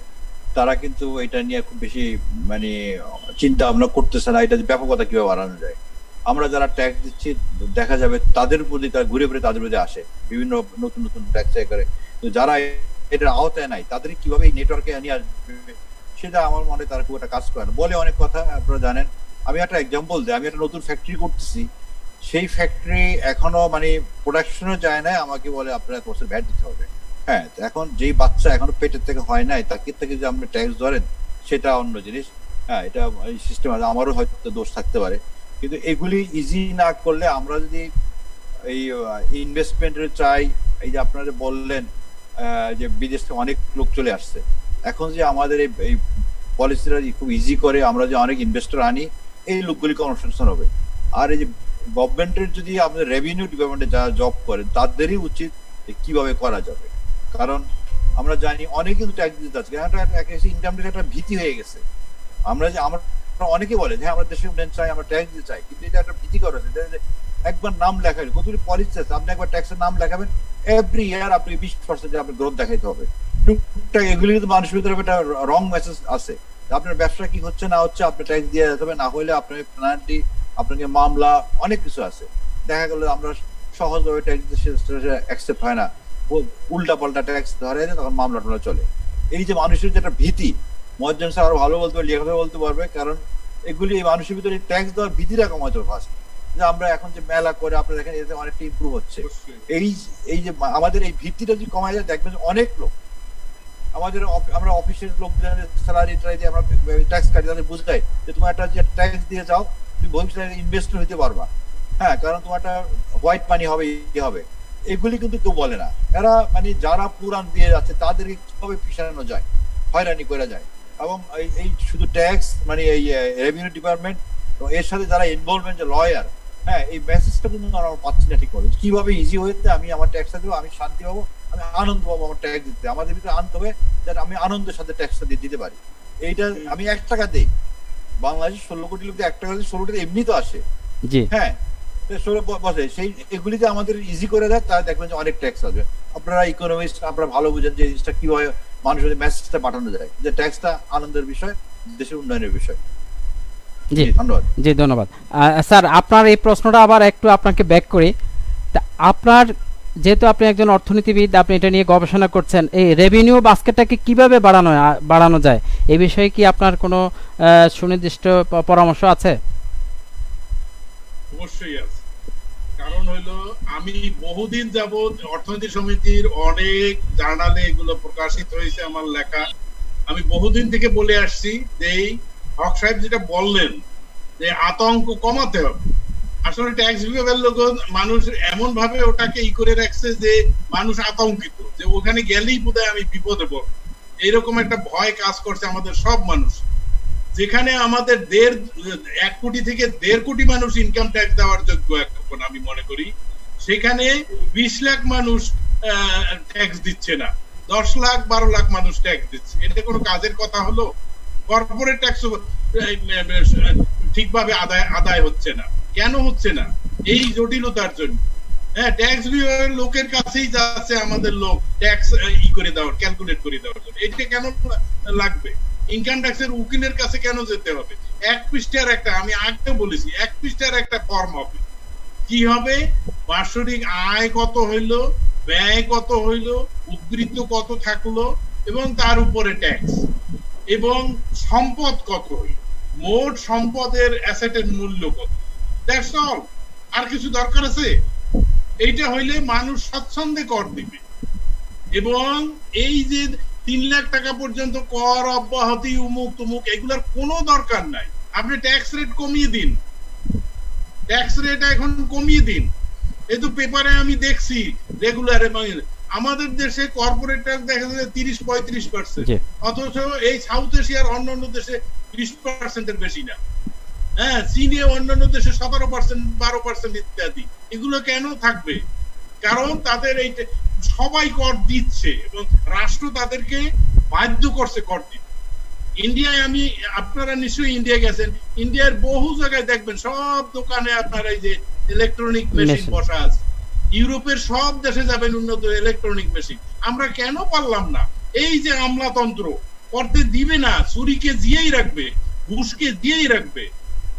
তারা কিন্তু এটা নিয়ে খুব বেশি মানে চিন্তা ভাবনা করতেছে না, এটা ব্যাপকতা কিভাবে বাড়ানো যায়। আমরা যারা ট্যাক্স দিচ্ছি দেখা যাবে তাদের প্রতি তারা ঘুরে ফিরে তাদের প্রতি আসে, বিভিন্ন নতুন নতুন ট্যাক্স করে, তো যারা এটার আওতায় নাই তাদের কিভাবে এই নেটওয়ার্কে নিয়ে আসবে সেটা আমার মনে তারা খুব একটা কাজ করে না, বলে অনেক কথা। আপনারা জানেন, আমি একটা এক্সাম্পল দিই, আমি একটা নতুন ফ্যাক্টরি করতেছি, সেই ফ্যাক্টরি এখনো মানে প্রোডাকশনও যায় না, আমাকে বলে আপনার 1 বছর ভ্যাট দিতে হবে। হ্যাঁ, এখন যেই বাচ্চা এখনো পেটের থেকে হয় নাই তাকে থেকে যে আপনি ট্যাক্স ধরেন সেটা অন্য জিনিস। হ্যাঁ, এটা এই সিস্টেম আছে, আমারও হয়তো দোষ থাকতে পারে, কিন্তু এগুলি ইজি না করলে আমরা যদি এই ইনভেস্টমেন্টের চাই, এই যে আপনারা বললেন যে বিদেশ থেকে অনেক লোক চলে আসছে, এখন যে আমাদের এই পলিসিটা খুব ইজি করে আমরা যে অনেক ইনভেস্টর আনি, এই লোকগুলি কনস্ট্রাকশন হবে। আর এই যে গভর্নমেন্টের যদি আমাদের রেভিনিউ ডিপার্টমেন্টে যারা জব করেন তাদেরই উচিত কিভাবে করা যাবে, কারণ আমরা জানি অনেকে কিন্তু ট্যাক্স দিতে যাচ্ছে, ইনকাম ট্যাক্স একটা ভীতি হয়ে গেছে। আমরা অনেকে বলে যে আমরা দেশের উন্নয়ন চাই, আমরা ট্যাক্স দিতে চাই, কিন্তু এটা একটা ভীতি করা হয়েছে। একবার নাম লেখাবেন, কতগুলি পলিসি আছে, আপনি একবার ট্যাক্সের নাম লেখাবেন, এভরি ইয়ার আপনি 20% আপনার গ্রোথ দেখাইতে হবে। টুকটাক এগুলি কিন্তু মানুষের ভিতরে একটা রং মেসেজ আছে, আপনার ব্যবসা কি হচ্ছে না হচ্ছে আপনি ট্যাক্স দিয়ে যেতে হবে, না হলে আপনার পেনাল্টি, আপনাকে মামলা, অনেক কিছু আছে। দেখা গেল আমরা সহজভাবে ট্যাক্স অ্যাকসেপ্ট হয় না, উল্টা পাল্টা ট্যাক্স ধরে তখন মামলা টামলা চলে। এই যে মানুষের যেটা ভীতি, মহাজন স্যার আরো ভালো বলতে পারবে, লেখা বলতে পারবে, কারণ এগুলি এই মানুষের ভিতরে ট্যাক্স দেওয়ার ভীতিটা কমাতে হবে ফার্স্ট। যে আমরা এখন যে মেলা করে আপনারা দেখেন এতে অনেকটা ইমপ্রুভ হচ্ছে। এই যে আমাদের এই ভিত্তিটা যদি কমায় যায় দেখবেন অনেক লোক আমাদের আমরা অফিসের লোকদের স্যালারি দিয়ে আমরা ট্যাক্স কাটি, তাদের বুঝাই যে তোমার একটা যে ট্যাক্স দিয়ে যাও তুমি ভবিষ্যতে ইনভেস্টর হতে পারবা, হ্যাঁ, কারণ তোমার একটা হোয়াইট মানি হবে, হবে। এগুলি কিন্তু কেউ বলে না। এরা মানে যারা পুরান দিয়ে যাচ্ছে তাদেরকে কিভাবে পিছানো যায়, হয়রানি করা যায়। এবং এই শুধু ট্যাক্স মানে এই রেভিনিউ ডিপার্টমেন্ট এর সাথে যারা ইনভলভমেন্ট, যে লয়ার, হ্যাঁ, এই মেসেজটা কিন্তু আমরা পাচ্ছি না ঠিক করে। কিভাবে ইজি হয়েছে আমি আমার ট্যাক্সটা দেবো, আমি শান্তি পাবো, আমি আনন্দ পাবো আমার ট্যাক্স দিতে। আমাদের ভিতরে আনতে হবে যাতে আমি আনন্দের সাথে ট্যাক্সটা দিয়ে দিতে পারি। এইটা আমি 1 টাকা দিই, বাংলাদেশে 16 কোটি লোক 1 টাকা দিয়ে 16 টাকা এমনি তো আসে, হ্যাঁ, বসে। সেই এগুলিতে আমাদের ইজি করে দেয়, তাহলে দেখবেন যে অনেক ট্যাক্স আসবে। আপনারা ইকোনমিস্ট, আপনারা ভালো বুঝেন যে জিনিসটা কিভাবে মানুষের মেসেজটা পাঠানো যায়, যে ট্যাক্সটা আনন্দের বিষয়, দেশের উন্নয়নের বিষয়। জি ধন্যবাদ। জি ধন্যবাদ স্যার। আপনার এই প্রশ্নটা আবার একটু আপনাকে ব্যাক করি। তা আপনার যেহেতু আপনি একজন অর্থনীতিবিদ, আপনি এটা নিয়ে গবেষণা করছেন, এই রেভিনিউ বাস্কেটটাকে কিভাবে বাড়ানো যায় এই বিষয়ে কি আপনার কোনো সুনির্দিষ্ট পরামর্শ আছে? অবশ্যই আছে। কারণ হলো আমি বহুদিন যাবত অর্থনীতি সমিতির অনেক জার্নালে এগুলো প্রকাশিত হয়েছে আমার লেখা। আমি বহুদিন থেকে বলে আসছি যে হক সাহেব যেটা বললেন যে আতঙ্ক কমাতে হবে। আসলে ট্যাক্স বিভাগের লোক মানুষ এমন ভাবে ওটাকে করে রাখছে যে মানুষ আতঙ্কিত, যে ওখানে গেলেই বোধহয় আমি বিপদে পড়ব, এইরকম একটা ভয় কাজ করছে আমাদের সব মানুষ। যেখানে আমাদের 1 কোটি থেকে 1.5 কোটি মানুষ ইনকাম ট্যাক্স দেওয়ার যোগ্য এখন আমি মনে করি, সেখানে 20 লাখ মানুষ ট্যাক্স দিচ্ছে না, 10 লাখ 12 লাখ মানুষ ট্যাক্স দিচ্ছে। এটা কোনো কাজের কথা হলো? কর্পোরেট ট্যাক্স ঠিকভাবে আদায় হচ্ছে না। কেন হচ্ছে না? এই জটিলতার জন্য। হ্যাঁ, ট্যাক্স বিভাগের লোকের কাছেই যাচ্ছে আমাদের লোক ট্যাক্স করে দেওয়ার, ক্যালকুলেট করে দেওয়ার জন্য। এটা কেন লাগবে? ইনকাম ট্যাক্সের উকিলের কাছে কেন যেতে হবে? 1 পৃষ্ঠার একটা, আমি আগে বলেছি, 1 পৃষ্ঠার একটা ফর্ম হবে। কি হবে? বার্ষিক আয় কত হইলো, ব্যয় কত হইলো, উদ্বৃত্ত কত থাকলো, এবং তার উপরে ট্যাক্স, এবং সম্পদ কত হইলো, মোট সম্পদের অ্যাসেটের মূল্য কত। That's all. আর কিছু দরকার আছে? এইটা হইলে মানুষ স্বচ্ছন্দে কর দিবে। এবং এই যে 3 লাখ টাকা পর্যন্ত কর অব্যাহতি, উমুক তুমুক, এগুলার কোনো দরকার নাই। আপনি ট্যাক্স রেট কমিয়ে দিন, ট্যাক্স রেট এখন কমিয়ে দিন। এই তো পেপারে আমি দেখছি রেগুলার, আমাদের দেশে কর্পোরেট ট্যাক্স দেখা যায় 30-35%, অথচ এই সাউথ এশিয়ার অন্যান্য দেশে 20%-এর বেশি না। হ্যাঁ, চীনে অন্যান্য দেশে 17%, 12% ইত্যাদি। এগুলো কেন থাকবে? কারণ তাদের এই সবাই কর দিচ্ছে এবং রাষ্ট্র তাদেরকে বাধ্য করছে কর দিতে। ইন্ডিয়ায় আপনারা নিশ্চয়ই ইন্ডিয়া গেছেন, ইন্ডিয়ার বহু জায়গায় দেখবেন সব দোকানে আপনার এই যে ইলেকট্রনিক মেশিন বসা আছে। ইউরোপের সব দেশে যাবেন উন্নত ইলেকট্রনিক মেশিন। আমরা কেন পারলাম না? এই যে আমলাতন্ত্র করতে দিবে না, চুরিকে দিয়েই রাখবে, ঘুষকে দিয়েই রাখবে,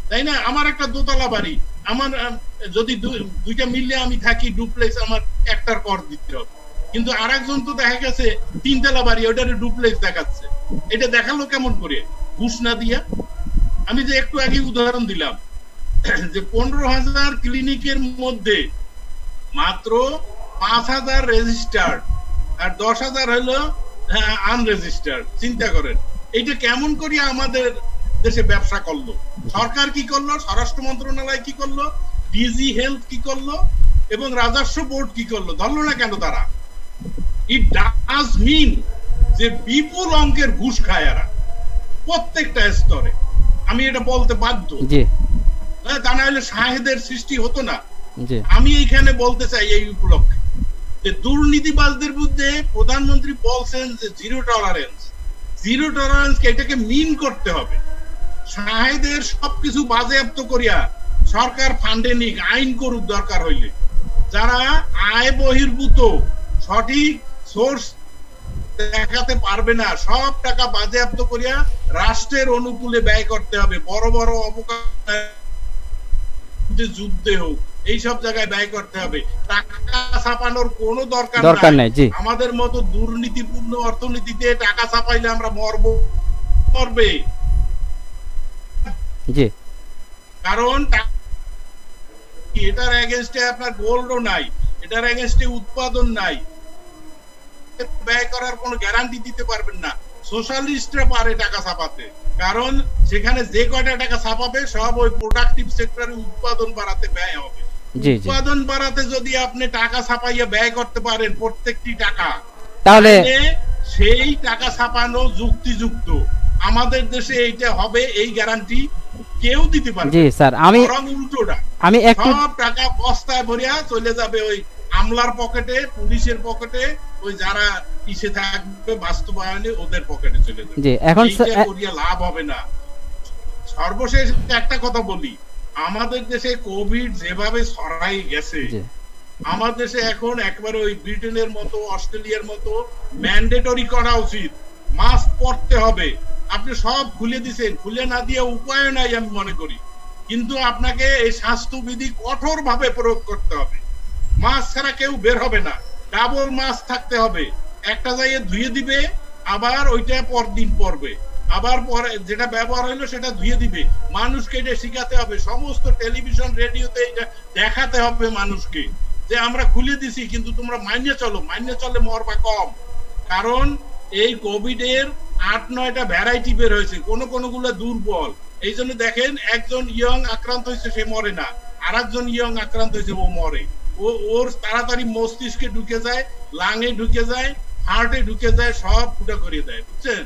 তাই না? আমার একটা দোতলা বাড়ি, আমার যদি 2টা মিললে আমি থাকি ডুপ্লেক্স, আমার একটার কর দিতে হবে। কিন্তু আরেকজন তো দেখা গেছে 3 তলা বাড়ি, ওটার ডুপ্লেক্স দেখাচ্ছে। এটা দেখালো কেমন করে? ঘুষ না দিয়া। আমি যে একটু আগে উদাহরণ দিলাম যে 15,000 ক্লিনিকের মধ্যে মাত্র 5,000 রেজিস্টার্ড আর 10,000 হলো আনরেজিস্টার্ড। চিন্তা করেন এইটা কেমন করে আমাদের দেশে ব্যবসা করলো। সরকার কি করলো? স্বরাষ্ট্র মন্ত্রণালয় কি করলো? ডিজি হেলথ কি করলো? এবং রাজস্ব বোর্ড কি করলো? ধরলো না কেন তারা? ইট ডাজ মিন যে বিপুল অঙ্কের ঘুষ খায় এরা প্রত্যেকটা স্তরে। আমি এটা বলতে বাধ্য, তা না হলে শাহেদের সৃষ্টি হতো না। আমি এইখানে বলতে চাই এই উপলক্ষে যে দুর্নীতিবাজদের বিরুদ্ধে প্রধানমন্ত্রী বলছেন যে জিরো টলারেন্স। জিরো টলারেন্স এটাকে মিন করতে হবে। শাহেদের সবকিছু বাজেয়াপ্ত করিয়া সরকার ফান্ডে নিক, আইন করুক দরকার হইলে। যারা আয় বহির্ভূত সঠিক সোর্স দেখাতে পারবে না, সব টাকা বাজেয়াপ্ত করিয়া রাষ্ট্রের অনুকূলে ব্যয় করতে হবে। বড় বড় অবকাশ, যুদ্ধে হোক, এইসব জায়গায় ব্যয় করতে হবে। টাকা ছাপানোর কোনো দরকার দরকার নাই, জি। আমাদের মতো দুর্নীতিপূর্ণ অর্থনীতিতে টাকা ছাপাইলে আমরা মরবে, জি কারণ এটার এগেইনস্টে আপনার গোল্ডও নাই, এটার এগেইনস্টে উৎপাদন নাই, ব্যয় করার কোনো গ্যারান্টি দিতে পারবেন না। সোশ্যালিস্টরা পারে টাকা ছাপাতে, কারণ সেখানে যে কয়টা টাকা ছাপাবে সব ওই প্রোডাক্টিভ সেক্টরে উৎপাদন বাড়াতে ব্যয় হবে। জি জি উৎপাদন বাড়াতে যদি আপনি টাকা ছাপাইয়া ব্যয় করতে পারেন প্রত্যেকটি টাকা, তাহলে সেই টাকা ছাপানো যুক্তিযুক্ত। আমাদের দেশে এইটা হবে এই গ্যারান্টি কেউ দিতে পারবে জি স্যার, বরং উল্টোটা আমি একটু সব টাকা বস্তায় ভরিয়া চলে যাবে ওই আমলার পকেটে, পুলিশের পকেটে, ওই যারা ইসে থাকবে বাস্তবায়নে ওদের পকেটে চলে যাবে। জি এখন এইটা করিয়া লাভ হবে না। সর্বশেষ একটা কথা বলি, আমাদের দেশে কোভিড যেভাবে ছড়াই গেছে, জি আমাদের দেশে এখন একবারে ওই ব্রিটেনের মতো অস্ট্রেলিয়ার মতো ম্যান্ডেটরি করা উচিত, মাস্ক পরতে হবে। আপনি সব খুলে দিছেন, খুলে না দিয়ে উপায় নাই আমি মনে করি, কিন্তু আপনাকে এই স্বাস্থ্যবিধি কঠোর ভাবে প্রয়োগ করতে হবে। মাস্ক ছাড়া কেউ বের হবে না, ডাবল মাস্ক থাকতে হবে, একটা জায়গায় ধুয়ে দিবে আবার ওইটা পরদিন পরবে, আবার পরে যেটা ব্যবহার হইলো সেটা ধুয়ে দিবে। মানুষকে এটা শিখাতে হবে, সমস্ত টেলিভিশন রেডিওতে এটা দেখাতে হবে মানুষকে যে আমরা খুলে দিছি কিন্তু তোমরা মাইনে চলো, মাইনে চলে মরবা কম। কারণ এই কোভিড এর 8-9টা ভ্যারাইটি বের হয়েছে, কোনগুলো দুর্বল। এই জন্য দেখেন একজন ইয়ং আক্রান্ত হয়েছে সে মরে না, আর একজন ইয়ং আক্রান্ত হয়েছে ও মরে। ওর তাড়াতাড়ি মস্তিষ্কে ঢুকে যায়, লাঙে ঢুকে যায়, হার্টে ঢুকে যায়, সব ফুটা করে দেয়, বুঝছেন?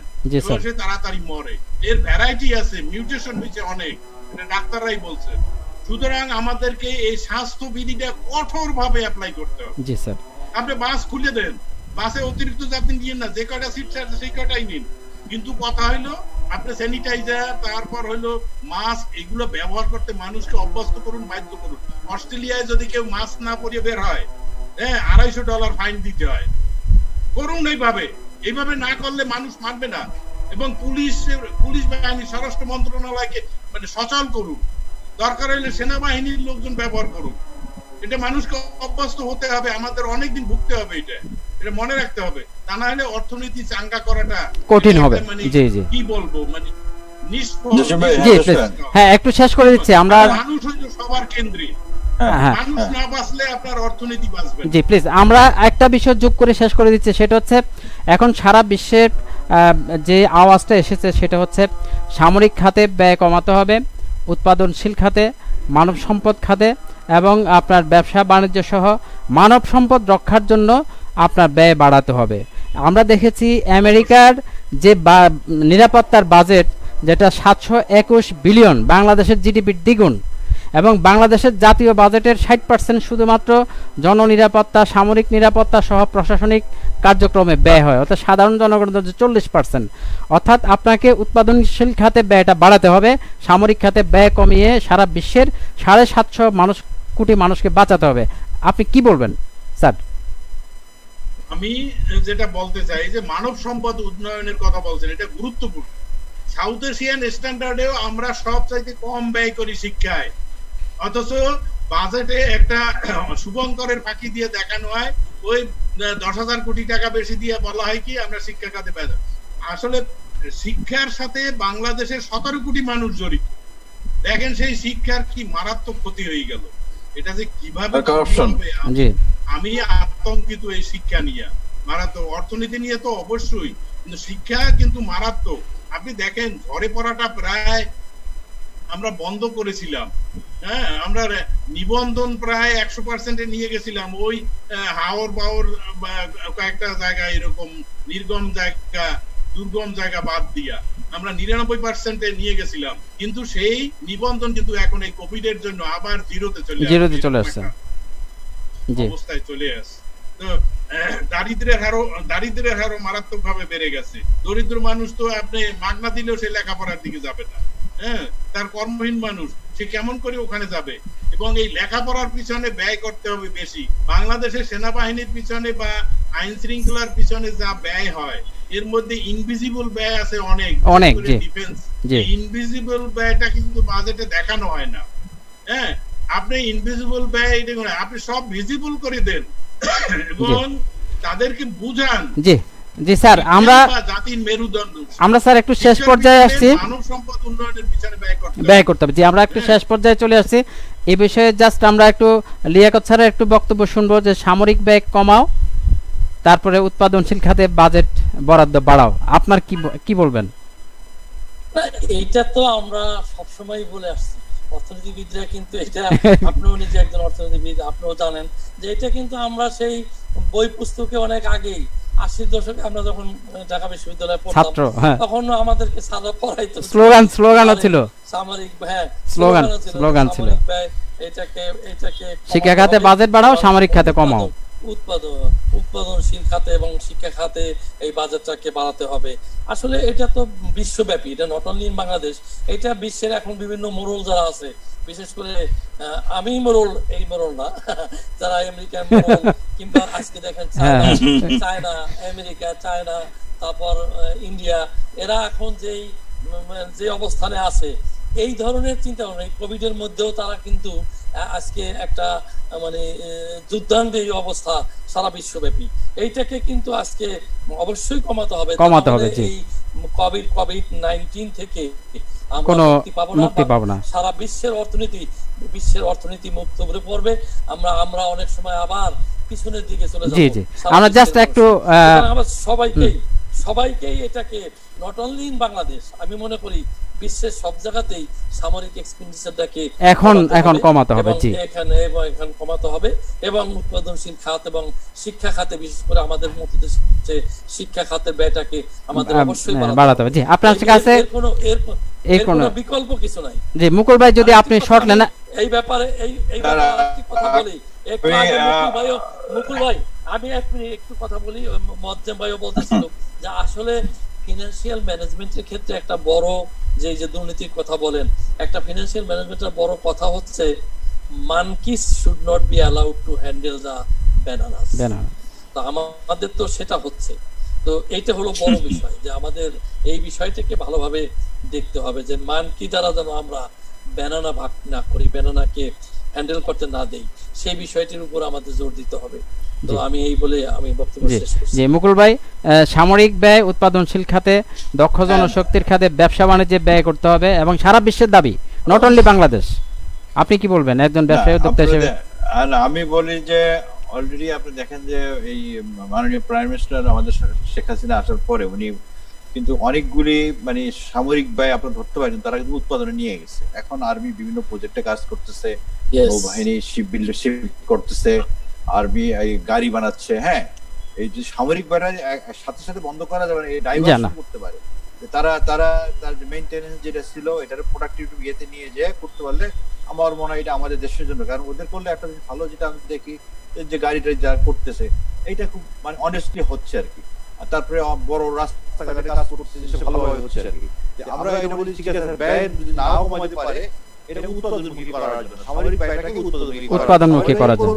সে তাড়াতাড়ি মরে। এর ভ্যারাইটি আছে, মিউটেশন হয়েছে অনেক, ডাক্তাররাই বলছে। সুতরাং আমাদেরকে এই স্বাস্থ্যবিধিটা কঠোর ভাবে অ্যাপ্লাই করতে হবে। জি স্যার, আপনি বাস খুলে দেন, বাসে অতিরিক্ত যাত্রী নিয়েন না, যে কয়টা সিট আছে সেই কয়টাই নিন, কিন্তু কথা হইলো আপনি স্যানিটাইজার, তারপর হইলো মাস্ক, এগুলো ব্যবহার করতে মানুষকে অভ্যস্ত করুন, বাধ্য করুন। অস্ট্রেলিয়ায় যদি কেউ মাস্ক না পরিয়ে বের হয়, হ্যাঁ, $250 ফাইন দিতে হয়। করুন এইভাবে না করলে মানুষ মানবে না। এবং পুলিশ বাহিনী, স্বরাষ্ট্র মন্ত্রণালয়কে মানে সচল করুন, দরকার হইলে সেনাবাহিনীর লোকজন ব্যবহার করুন। এটা মানুষকে অভ্যস্ত হতে হবে, আমাদের অনেকদিন ভুগতে হবে, এটা মনে রাখতে হবে, তা না হলে অর্থনীতি চাঙ্গা করাটা কঠিন হবে। জি জি, কি বলবো, মানে হ্যাঁ একটু শেষ করে দিচ্ছি আমরা। মানুষ হয়তো সবার কেন্দ্রে, মানুষ না বাঁচলে আপনার অর্থনীতি বাঁচবে। জি প্লিজ, আমরা একটা বিষয় যোগ করে শেষ করে দিচ্ছি, সেটা হচ্ছে এখন সারা বিশ্বের যে আওয়াজটা এসেছে সেটা হচ্ছে সামরিক খাতে ব্যয় কমাতে হবে, উৎপাদনশীল খাতে, মানব সম্পদ খাতে এবং আপনার ব্যবসা বাণিজ্য সহ মানব সম্পদ রক্ষার জন্য আপনার ব্যয় বাড়াতে হবে। আমরা দেখেছি আমেরিকার যে নিরাপত্তার বাজেট, যেটা 721 বিলিয়ন, বাংলাদেশের জিডিপির দ্বিগুণ, এবং বাংলাদেশের জাতীয় বাজেটের 60% শুধুমাত্র জননিরাপত্তা, সামরিক নিরাপত্তা সহ প্রশাসনিক কার্যক্রমে ব্যয় হয়, অর্থাৎ সাধারণ জনগণের 40%। অর্থাৎ আপনাকে উৎপাদনশীল খাতে ব্যয়টা বাড়াতে হবে, সামরিক খাতে ব্যয় কমিয়ে সারা বিশ্বের 750 কোটি মানুষকে বাঁচাতে হবে। আপনি কি বলবেন স্যার? আমি যেটা বলতে চাই যে মানব সম্পদ উন্নয়নের কথা বলছেন, এটা গুরুত্বপূর্ণ। সাউথ এশিয়ান স্ট্যান্ডার্ডেও আমরা সবচাইতে কম ব্যয় করি শিক্ষায়, অথচ বাজেটে একটা শুভঙ্করের ফাঁকি দিয়ে দেখানো হয় ওই 10,000 কোটি টাকা বেশি দিয়ে বলা হয় কি আমরা শিক্ষা খাতে ব্যয়। আসলে শিক্ষার সাথে বাংলাদেশের 17 কোটি মানুষ জড়িত। দেখেন সেই শিক্ষার কি মারাত্মক ক্ষতি হয়ে গেল, এটা যে কিভাবে আমি আতঙ্কিত এই শিক্ষা নিয়ে। মারাত্মক অর্থনীতি নিয়ে তো অবশ্যই, কিন্তু শিক্ষা কিন্তু মারাত্মক। আপনি দেখেন ঝরে পড়াটা প্রায় আমরা বন্ধ করেছিলাম, হ্যাঁ, আমরা নিবন্ধন প্রায় 100% নিয়ে গেছিলাম, ওই হাওর বাওর কয়েকটা জায়গা এরকম নির্গম জায়গা, দুর্গম জায়গা বাদ দিয়া আমরা 99% নিয়ে গেছিলাম। কিন্তু সেই নিবন্ধন কিন্তু এখন এই কোভিড এর জন্য আবার জিরোতে চলে আসছে, অবস্থায় চলে আসছে। তো দারিদ্রের হারও মারাত্মক ভাবে বেড়ে গেছে। দরিদ্র মানুষ তো আপনি মাগনা দিলেও সে লেখাপড়ার দিকে যাবে না, হ্যাঁ, তার কর্মহীন মানুষ সে কেমন করে ওখানে যাবে? এবং এই লেখাপড়ার পিছনে ব্যয় করতে হবে বেশি। বাংলাদেশের সেনাবাহিনীর পিছনে বা আইন শৃঙ্খলার পিছনে যা ব্যয় হয়, এর মধ্যে ইনভিজিবল ব্যয় আছে অনেক, ডিফেন্স। ইনভিজিবল ব্যয়টা কিন্তু বাজেটে দেখানো হয় না। হ্যাঁ, আপনি ইনভিজিবল ব্যয়, আপনি সব ভিজিবল করে দেন, এবং তাদেরকে বুঝান জি জি স্যার, আমরা জাতির মেরুদণ্ড, স্যার একটু শেষ পর্যায়ে আসছি, মানব সম্পদ উন্নয়নের পিছনে ব্যয় করতে হবে। জি, আমরা একটু শেষ পর্যায়ে চলে আসছি এই বিষয়ে। জাস্ট আমরা একটু লিয়াকত স্যারের একটু বক্তব্য শুনবো যে সামরিক ব্যয় কমাও, তারপরে উৎপাদনশীল খাতে বাজেট বরাদ্দ বাড়াও। আপনার কি বলবেন? না, এইটা তো আমরা সবসময় বলে আসছি, অর্থনীতিবিদরা কিন্তু এটা, আপনিও নিজে একজন অর্থনীতিবিদ, আপনিও জানেন যে এটা কিন্তু আমরা সেই বই পুস্তকে অনেক আগেই 80-র দশকে আমরা যখন ঢাকা বিশ্ববিদ্যালয়ে পড়তাম তখন আমাদেরকে সাদা পড়াইতো, স্লোগানও ছিল সামরিক, হ্যাঁ স্লোগান ছিল এটাকে শিক্ষা খাতে বাজেট বাড়াও, সামরিক খাতে কমাও, উৎপাদনশীল খাতে এবং শিক্ষা খাতে এই বাজেটটাকে বাড়াতে হবে। আসলে এটা তো বিশ্বব্যাপী, এটা নট অনলি ইন বাংলাদেশ, এটা বিশ্বের এখন বিভিন্ন মোড়ল যারা আছে, বিশেষ করে আমি মোড়ল, এই মোড়ল না, যারা আমেরিকান মোড়ল, কিংবা আজকে দেখেন চায়না, আমেরিকা, চায়না, তারপর ইন্ডিয়া, এরা এখন যে অবস্থানে আছে, এই ধরনের চিন্তা ভাবনা, কোভিড এর মধ্যেও তারা কিন্তু আজকে একটা মানে যুদ্ধাঙ্গী অবস্থা সারা বিশ্বব্যাপী, এইটাকে কিন্তু আজকে অবশ্যই কমাতে হবে। এই কোভিড-19 থেকে আমরা মুক্তি পাবো না, সারা বিশ্বের অর্থনীতি মুক্ত হয়ে পড়বে, আমরা অনেক সময় আবার পিছনের দিকে চলে যাব। জি জি, আমরা জাস্ট একটু সবাইকেই এটাকে নট অনলি ইন বাংলাদেশ, আমি মনে করি বিশ্বের সব জায়গাতেই সামরিক এক্সপেন্ডিচারটাকে এখন কমাতে হবে। জি, এখানে কমাতে হবে, এবং উৎপাদনশীল খাত এবং শিক্ষা খাতে, বিশেষ করে আমাদের মতো দেশে শিক্ষা খাতের ব্যয়টাকে আমাদের অবশ্যই বাড়াতে হবে। জি, আপনার কাছে এর কোনো বিকল্প কিছু নাই। জি, মুকুল ভাই, যদি আপনি শর্ট নেন এই ব্যাপারে, এই ব্যাপারে একটি কথা বলি, মুকুল ভাই আমি একটু কথা বলি, মজ্জেম ভাইও বলতেছিল যে আসলে ফিনান্সিয়াল ম্যানেজমেন্টের ক্ষেত্রে একটা বড় যে দুর্নীতির কথা বলেন, একটা ফিনান্সিয়াল ম্যানেজমেন্টের বড় কথা হচ্ছে monkeys should not be allowed to handle the bananas. তো আমাদের তো সেটা হচ্ছে, তো এইটা হলো বড় বিষয় যে আমাদের এই বিষয়টাকে ভালোভাবে দেখতে হবে যে মানকি দ্বারা যেন আমরা ব্যানানা ভাগ না করি, ব্যানানাকে হ্যান্ডেল করতে না দেই, সেই বিষয়টির উপর আমাদের জোর দিতে হবে। তো আমি এই বলে আমি বক্তব্য শেষ করছি। জি, মুকুল ভাই, সামরিক ব্যয়, উৎপাদনশীল খাতে, দক্ষ জনশক্তির খাতে, ব্যবসা বাণিজ্যে ব্যয় করতে হবে, এবং সারা বিশ্বের দাবি, নট অনলি বাংলাদেশ। আপনি কি বলবেন একজন ব্যবসায়ী উদ্যোক্তা হিসেবে? আমি বলি যে অলরেডি আপনি দেখেন যে এই মাননীয় প্রাইম মিনিস্টার আমাদের শেখ হাসিনা আসার পরে উনি কিন্তু অনেকগুলি মানে সামরিক ব্যয় আপনার ধরতে পারেন, তারা কিন্তু উৎপাদনে নিয়ে গেছে। এখন আর্মি বিভিন্ন প্রজেক্টে কাজ করতেছে, নৌবাহিনী শিপ করতেছে, আর্মি এই গাড়ি বানাচ্ছে। হ্যাঁ, এই যে সামরিক ব্যয়টা সাথে সাথে বন্ধ করা যাবে না, এই ডাইভার্সন করতে পারে। তারা তার মেইনটেনেন্স যেটা ছিল এটার প্রোডাক্টিভিটি ইয়েতে নিয়ে যে করতে পারলে আমার মনে হয় এটা আমাদের দেশের জন্য, কারণ ওদের করলে একটা ভালো, যেটা আমি দেখি যে গাড়িটা যা করতেছে এইটা খুব মানে অনেস্টলি হচ্ছে আর কি। আর তারপরে বড় রাস্তাঘাটে কাজ করতেছে, ভালোভাবে হচ্ছে আর কি। আমরা এটা বলি ঠিক আছে, ব্যয় নাও কমাতে পারে, এটাকে উৎপাদনমুখী করার জন্য, সামরিক ব্যয়টাকে উৎপাদনমুখী করার জন্য,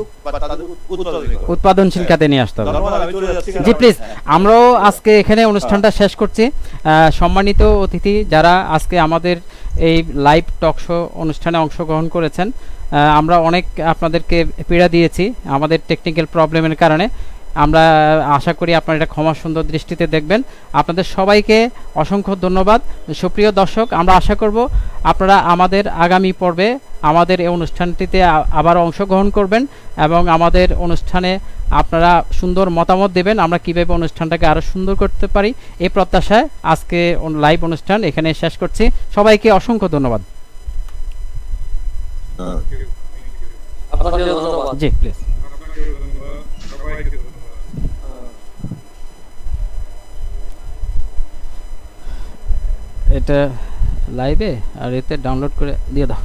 উৎপাদনশীল খাতে নিয়ে আসতে হবে। জি প্লিজ, আমরাও আজকে এখানে অনুষ্ঠানটা শেষ করছি। সম্মানিত অতিথি যারা আজকে আমাদের এই লাইভ টক শো অনুষ্ঠানে অংশগ্রহণ করেছেন, আমরা অনেক আপনাদেরকে পীড়া দিয়েছি আমাদের টেকনিক্যাল প্রবলেমের কারণে। আমরা আশা করি আপনারা এটা ক্ষমা সুন্দর দৃষ্টিতে দেখবেন। আপনাদের সবাইকে অসংখ্য ধন্যবাদ। সুপ্রিয় দর্শক, আমরা আশা করব আপনারা আমাদের আগামী পর্বে আমাদের এই অনুষ্ঠানটিতে আবার অংশগ্রহণ করবেন, এবং আমাদের অনুষ্ঠানে আপনারা সুন্দর মতামত দেবেন, আমরা কীভাবে অনুষ্ঠানটাকে আরও সুন্দর করতে পারি, এই প্রত্যাশায় আজকে লাইভ অনুষ্ঠান এখানে শেষ করছি। সবাইকে অসংখ্য ধন্যবাদ। জি প্লিজ। এটা লাইভে আর এতে ডাউনলোড করে দিয়ে দাও।